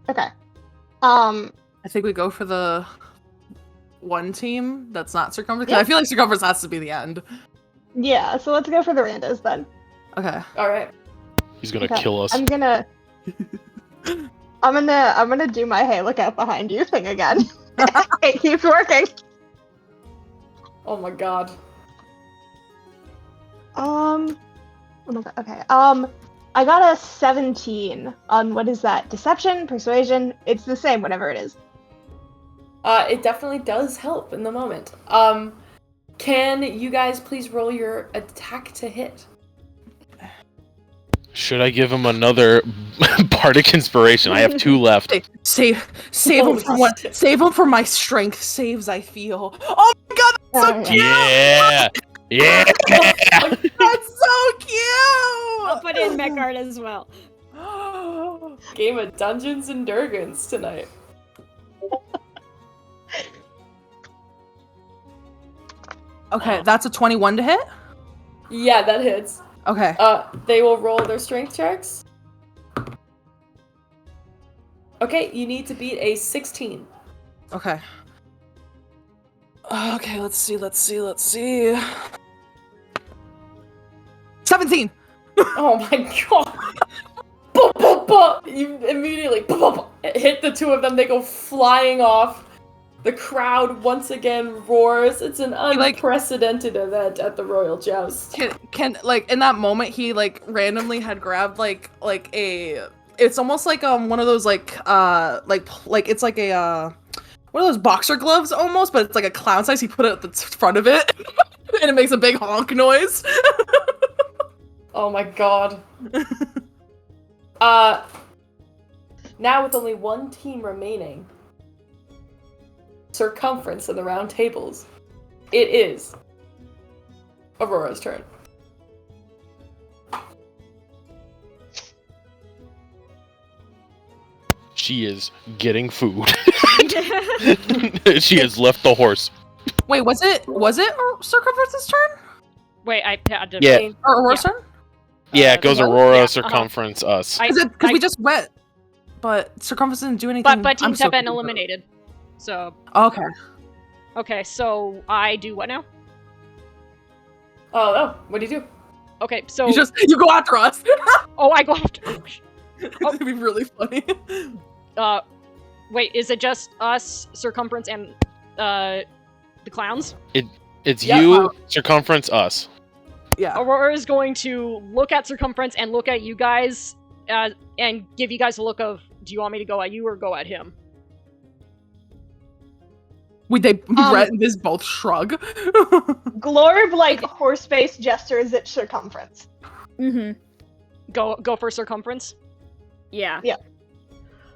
Okay. I think we go for the one team that's not Circumference. 'Cause I feel like Circumference has to be the end. Yeah, so let's go for the randos then. Okay. Alright. He's going to Okay. kill us. I'm gonna do my hey, look out behind you thing again. It keeps working. Oh my god. Oh my God, okay. I got a 17 on what is that? Deception, persuasion. It's the same whatever it is. It definitely does help in the moment. Can you guys please roll your attack to hit? Should I give him another bardic inspiration? I have 2 left. Save him Holy for what? shit. Save him for my strength saves. I feel. Oh my god, that's so cute. Yeah! Yeah! That's so I'll put in Mechart as well. cute. Game of Dungeons and Dragons tonight. Okay, that's a 21 to hit. Yeah, that hits. Okay. They will roll their strength checks. Okay, you need to beat a 16. Okay. Okay, let's see. 17! Oh my god. Bah, bah, bah. You immediately hit the two of them. They go flying off. The crowd once again roars. It's an like- unprecedented event at the Royal Joust. Can like in that moment he like randomly had grabbed like a it's almost like one of those like it's like a one of those boxer gloves almost, but it's like a clown size. He put it at the front of it and it makes a big honk noise. Oh my god. Now with only one team remaining, Circumference in the round tables, it is Aurora's turn. She is getting food. She has left the horse. Wait, was it Circumference's turn? Wait, I had to. Yeah. Or Aurora's turn? Yeah, it goes the- Aurora, yeah, Circumference, us. Because we just went, but Circumference didn't do anything. But I'm teams so have been confused. eliminated. So Okay. okay, so I do what now? Oh no, what do you do? Okay, so You go after us. oh, I go after. It'd be really funny. Wait, is it just us, Circumference, and the clowns? It's Yeah, you, Circumference, us. Yeah. Aurora is going to look at Circumference and look at you guys, and give you guys a look of, do you want me to go at you or go at him? Rhett and Viz both shrug. Glorb like horse face gestures at Circumference. Mm-hmm. Go for Circumference. Yeah. Yeah.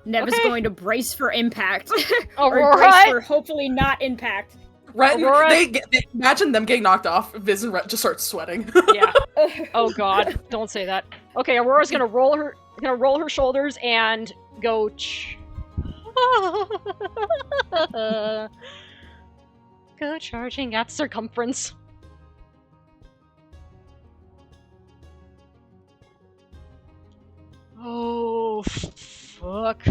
Nev is Okay. going to brace for impact. or Aurora! brace for hopefully not impact. Rhett, Aurora- they imagine them getting knocked off. Viz and Rhett just start sweating. Yeah. Oh god, don't say that. Okay, Aurora's gonna roll her shoulders and go go charging at Circumference. Oh fuck.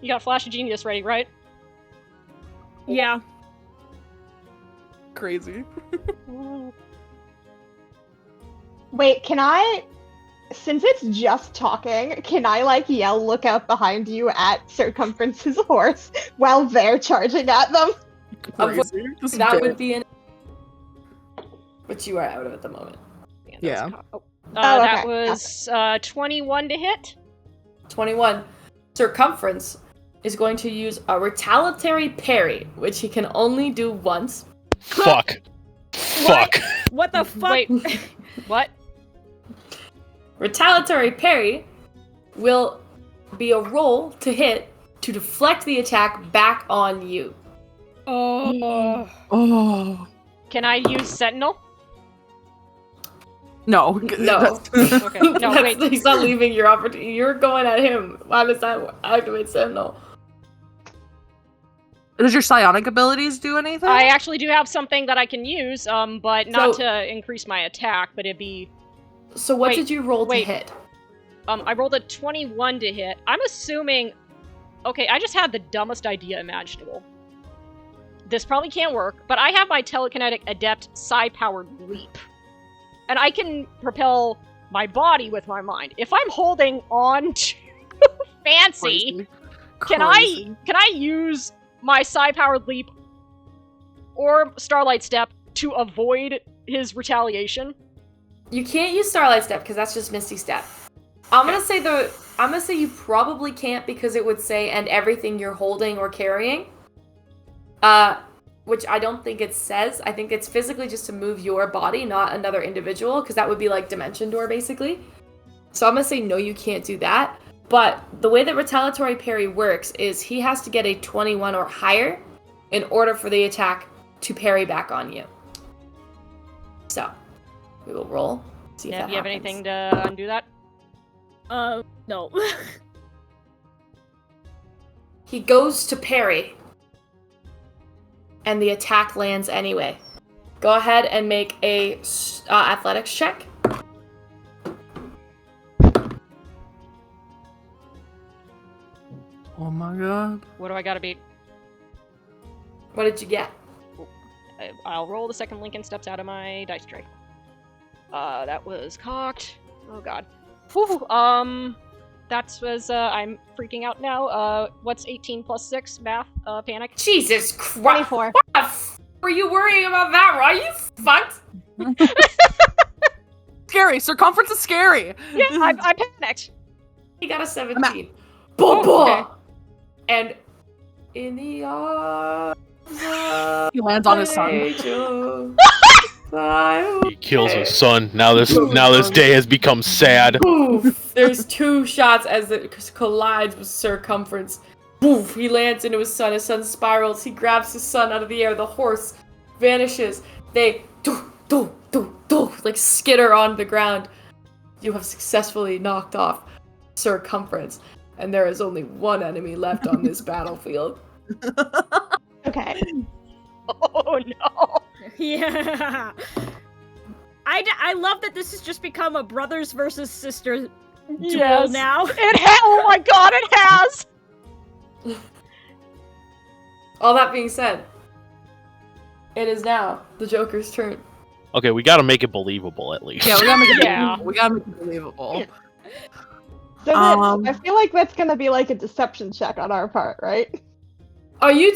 You got Flash of Genius ready, right? Yeah. Crazy. Wait, can I? Since it's just talking, can I like yell "look out behind you" at Circumference's horse while they're charging at them? Crazy. This is That bad. would be an. Which you are out of at the moment. Yeah. That okay. was 21 to hit. 21. Circumference is going to use a retaliatory parry, which he can only do once. Fuck. Fuck. What the fuck? Wait, what? Retaliatory parry will be a roll to hit to deflect the attack back on you. Oh. Oh. Can I use Sentinel? No. No. Okay, no, wait. He's not leaving your opportunity. You're going at him. Why does that activate Sentinel? Does your psionic abilities do anything? I actually do have something that I can use, but not So- to increase my attack, but it'd be... So what Wait, did you roll wait. to hit? I rolled a 21 to hit. I'm assuming... Okay, I just had the dumbest idea imaginable. This probably can't work, but I have my telekinetic adept psi-powered leap. And I can propel my body with my mind. If I'm holding on to Fancy, can I use my psi-powered leap or Starlight Step to avoid his retaliation? You can't use Starlight Step because that's just Misty Step. I'm gonna say you probably can't because it would say "and everything you're holding or carrying," which I don't think it says. I think it's physically just to move your body, not another individual, because that would be like Dimension Door basically. So I'm gonna say no, you can't do that. But the way that retaliatory parry works is he has to get a 21 or higher in order for the attack to parry back on you. So we will roll. See if Yeah, that do you have happens. anything to undo that? No. He goes to parry. And the attack lands anyway. Go ahead and make a athletics check. Oh my god. What do I gotta beat? What did you get? I'll roll the second Lincoln steps out of my dice tray. That was cocked. Oh god. Whew, That's was I'm freaking out now. What's 18 plus 6 math? Panic. Jesus Christ! 24. What the f were you worrying about that? Are you fucked? Scary. Circumference is scary. Yeah, I panicked. He got a 17. Okay. And in the arms of He lands on his son. angel, He kills his son. Now this day has become sad. Poof! There's 2 shots as it collides with Circumference. Poof! He lands into his son. His son spirals. He grabs his son out of the air. The horse vanishes. They like skitter on the ground. You have successfully knocked off Circumference, and there is only one enemy left on this battlefield. Okay. Oh no. Yeah. I love that this has just become a brothers versus sisters duel Yes. now. Oh my god, it has! All that being said, it is now the Joker's turn. Okay, we gotta make it believable at least. Yeah, we gotta make it Yeah. believable. We gotta make it believable. So I feel like that's gonna be like a deception check on our part, right? Are you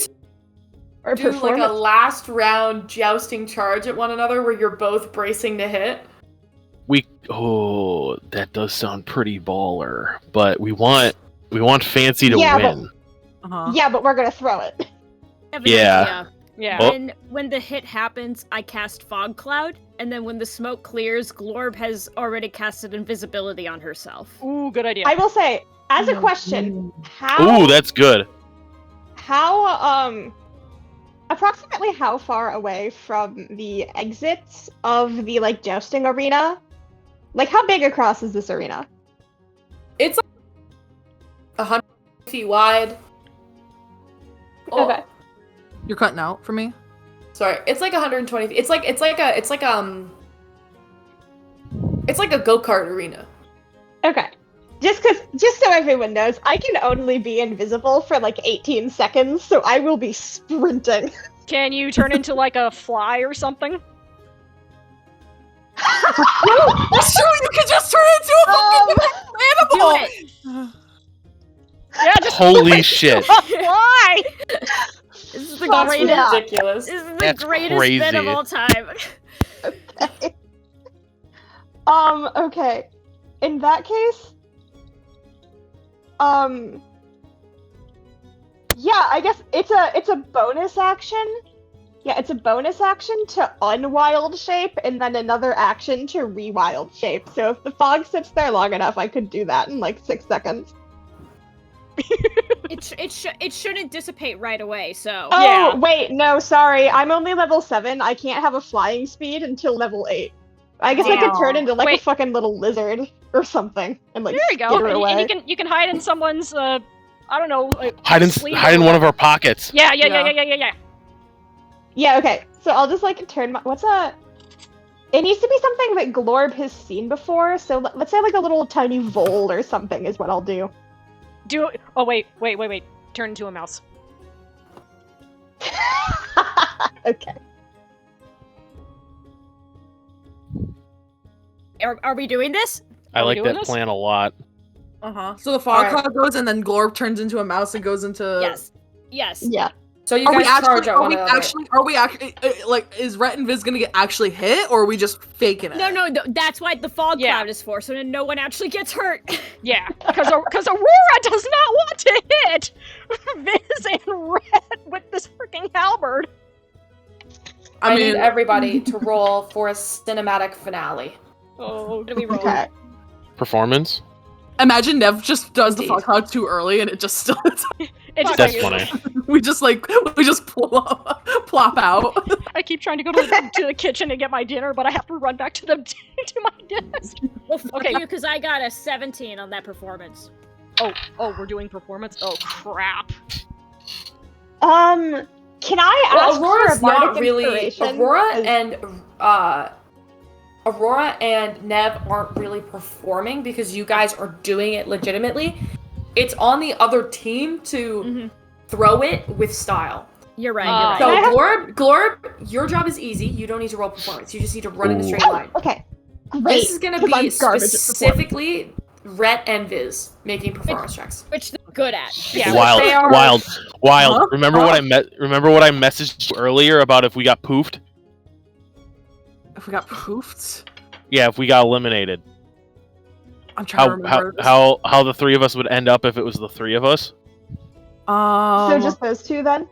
Or do like a performance. last round jousting charge at one another where you're both bracing to hit? That does sound pretty baller. But we want Fancy to Yeah, but- win. Uh-huh. Yeah, but we're gonna throw it. Yeah. Yeah. Oh. When the hit happens, I cast Fog Cloud, and then when the smoke clears, Glorb has already casted invisibility on herself. Ooh, good idea. I will say, as a question, how Ooh, that's good. approximately how far away from the exits of the like jousting arena? Like how big across is this arena? It's like 100 feet wide. Oh, Okay. You're cutting out for me. sorry. It's like 120 feet. It's like a go-kart arena. Okay. Just so everyone knows, I can only be invisible for like 18 seconds, so I will be sprinting. Can you turn into like a fly or something? That's true. You can just turn into a fucking animal. Do it. Yeah, just Holy shit. a fly! This is the Fuck greatest. yeah. Ridiculous. This is the That's greatest bit of crazy. all time. Okay. Okay. In that case, yeah, I guess it's a bonus action. Yeah, it's a bonus action to unwild shape, and then another action to rewild shape. So if the fog sits there long enough, I could do that in like 6 seconds. It shouldn't dissipate right away. So Oh, Yeah. wait, no, sorry. I'm only level 7. I can't have a flying speed until level 8. I guess I could turn into like a Wait. fucking little lizard or something and like There you go. skitter And away. you can hide in someone's I don't know, like, Hide sleeve in or one of our pockets. Yeah. Yeah, okay. So I'll just like turn my it needs to be something that Glorb has seen before, so let's say like a little tiny vole or something is what I'll do. Oh wait. Turn into a mouse. Okay. are we doing this? I Are we like doing that this? plan a lot. So the fog Alright. cloud goes, and then Glorb turns into a mouse and goes into. Yes. Yeah. So you Are we guys charge actually? at Are one we another. actually? Like, is Rhett and Viz gonna get actually hit, or are we just faking it? No, that's what the fog Yeah. cloud is for, so no one actually gets hurt. Yeah, because Aurora does not want to hit Viz and Red with this freaking halberd. I mean, need everybody to roll for a cinematic finale. Oh, What do we roll? Okay. Performance? imagine Nev just does the Indeed. fog cloud too early, and it just still. it just That's like, funny. we just plop out. I keep trying to go to the kitchen and get my dinner, but I have to run back to to my desk. Well, fuck Okay. you, because I got a 17 on that performance. Oh, we're doing performance. Oh crap. Can I ask Well, Aurora's for a not bardic really. inspiration? Aurora and Nev aren't really performing because you guys are doing it legitimately. It's on the other team to throw it with style. You're right. Ah. You're right. So Glorb, your job is easy. You don't need to roll performance. You just need to run in a straight line. Okay. Great. This is gonna 'cause I'm be garbage at specifically Rhett and Viz making performance checks. Which they're good at. Yeah. Wild, they are- wild. Huh? Remember what I messaged you earlier about if we got poofed? If we got poofed, Yeah, if we got eliminated. I'm trying to remember. How the three of us would end up if it was the three of us? So just those two then?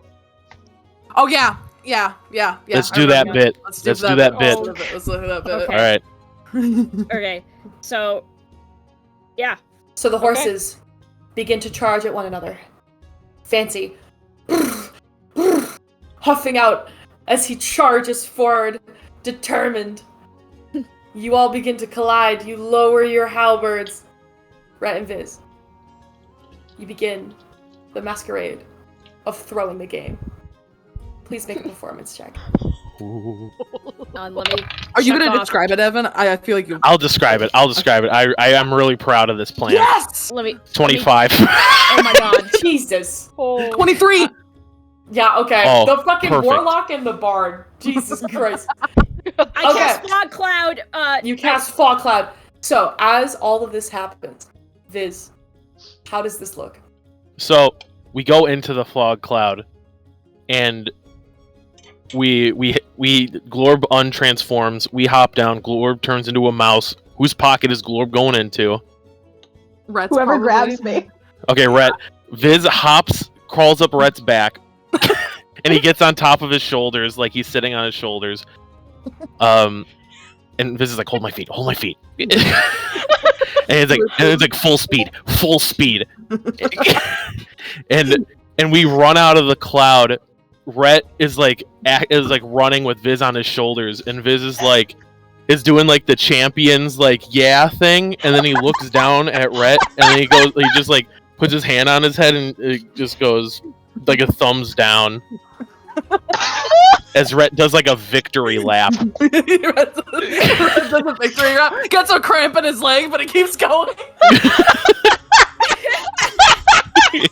Oh yeah. Let's do that bit. Let's do that bit. Let's do that bit. Okay. All right. Okay. So, yeah. So the horses begin to charge at one another. Fancy, huffing out as he charges forward, determined. You all begin to collide. You lower your halberds. Rhett and Viz. You begin the masquerade of throwing the game. Please make a performance check. Let me Are you check gonna off- describe it, Evan? I feel like you. I'll describe it. I am really proud of this plan. Yes. Let me. 25. Oh my god. Jesus. Oh. 23. Yeah, okay. Oh, The fucking perfect. warlock and the bard. Jesus Christ. I cast fog cloud. You cast fog cloud. So, as all of this happens, Viz, how does this look? So we go into the fog cloud, and we Glorb untransforms. We hop down. Glorb turns into a mouse. Whose pocket is Glorb going into? Rhett's Whoever probably- grabs me. Okay, Rhett. Viz hops, crawls up Rhett's back, and he gets on top of his shoulders, like he's sitting on his shoulders. And Viz is like, hold my feet. And it's like full speed. and we run out of the cloud. Rhett is like running with Viz on his shoulders, and Viz is doing like the champions yeah thing, and then he looks down at Rhett, and then he just like puts his hand on his head, and it just goes like a thumbs down. As Rhett does like a victory lap. Rhett does a victory lap. Gets a cramp in his leg, but it keeps going.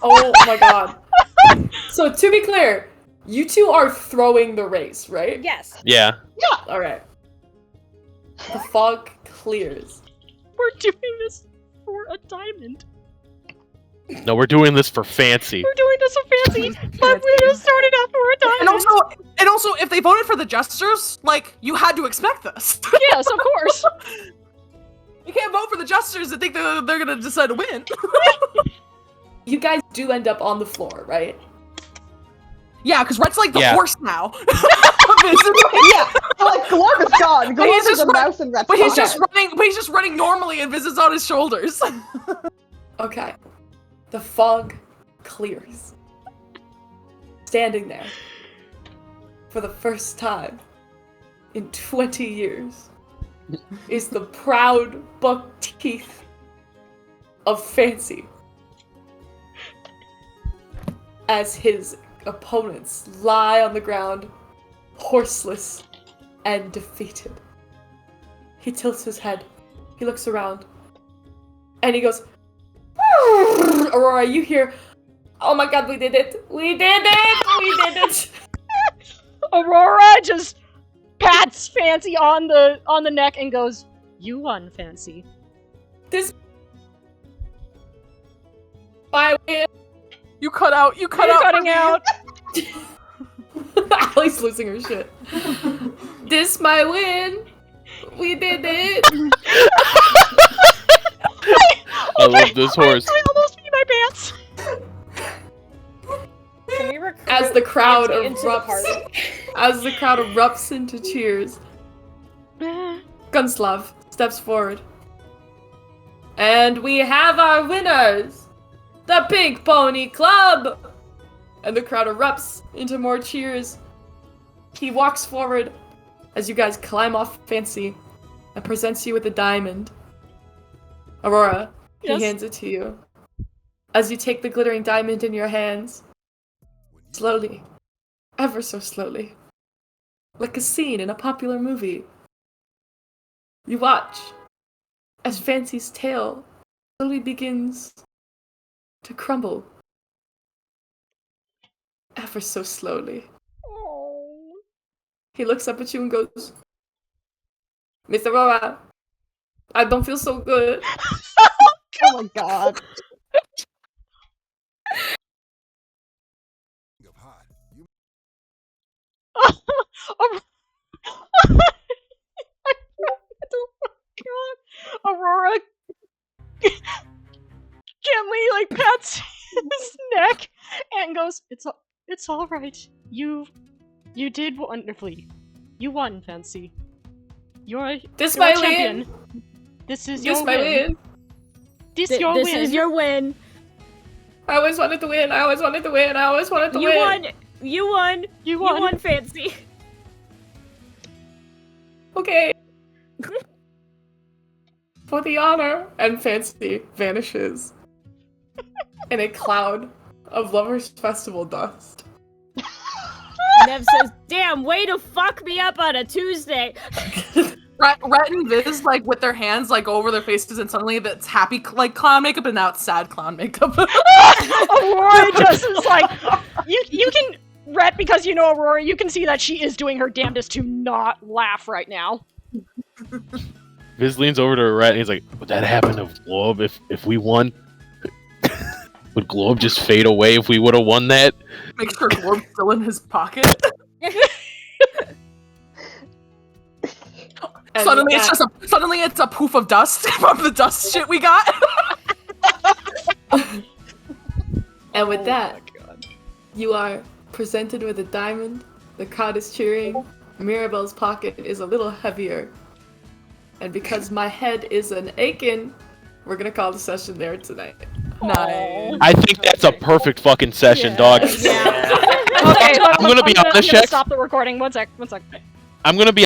Oh my god. So, to be clear, you two are throwing the race, right? Yes. Yeah. Alright. The fog clears. We're doing this for a diamond. No, we're doing this for fancy. We're doing this for fancy, but we just started out for a diamond. And also, if they voted for the Jesters, you had to expect this. Yes, of course. You can't vote for the Jesters and think they're gonna decide to win. You guys do end up on the floor, right? Yeah, because Rhett's like the Yeah. horse now. Yeah, so Glorb is gone. But he's Glorb is just a mouse and Rhett's But he's Okay. just running. But he's just running normally and visits on his shoulders. Okay. The fog clears. Standing there, for the first time in 20 years, is the proud buck teeth of Fancy. As his opponents lie on the ground, horseless and defeated. He tilts his head. He looks around. And he goes, Aurora, you hear, oh my god, we did it! We did it! We did it! Aurora just pats Fancy on the neck and goes, "You won, Fancy." This my win. You cut out. You're cutting out. Allie's losing her shit. This my win. We did it. I love this horse. I almost peed my pants. Can we recruit As the crowd Fancy into the erupts, party? as the crowd erupts into cheers, Gunslav steps forward. And we have our winners, the Pink Pony Club! And the crowd erupts into more cheers. He walks forward as you guys climb off Fancy and presents you with a diamond. Aurora, Yes? he hands it to you. As you take the glittering diamond in your hands, slowly, ever so slowly, like a scene in a popular movie, you watch as Fancy's tail slowly begins to crumble. Ever so slowly. Oh. He looks up at you and goes, Miss Aurora, I don't feel so good. Oh my god. Of hot. You Aurora gently like pats his neck and goes, "It's all right. You did wonderfully. You won, Fancy. You're This you're my a champion. win. This is This your my win. win. This This your win. is your win. I always wanted to win. I always wanted to win. I always wanted to You win. won. You won. You won. You won, Fancy. Okay. For the honor. And Fancy vanishes in a cloud of Lovers Festival dust. Nev says, "Damn, way to fuck me up on a Tuesday." Rhett and Viz, like, with their hands, like, over their faces, and suddenly that's happy, like, clown makeup, and now it's sad clown makeup. Aurora just is like, you can, Rhett, because you know Aurora, you can see that she is doing her damnedest to not laugh right now. Viz leans over to Rat and he's like, "Would that happen to Globe if we won? Would Globe just fade away if we would have won that?" Make sure Glorb's still in his pocket. And Suddenly with suddenly it's a poof of dust from the dust shit we got. And with that, you are presented with a diamond. The crowd is cheering. Mirabelle's pocket is a little heavier. And because my head is an aching, we're gonna call the session there tonight. Nice. I think that's a perfect fucking session, dog. Okay, I'm gonna be honest, I'm gonna Shex. stop the recording. One sec. I'm gonna be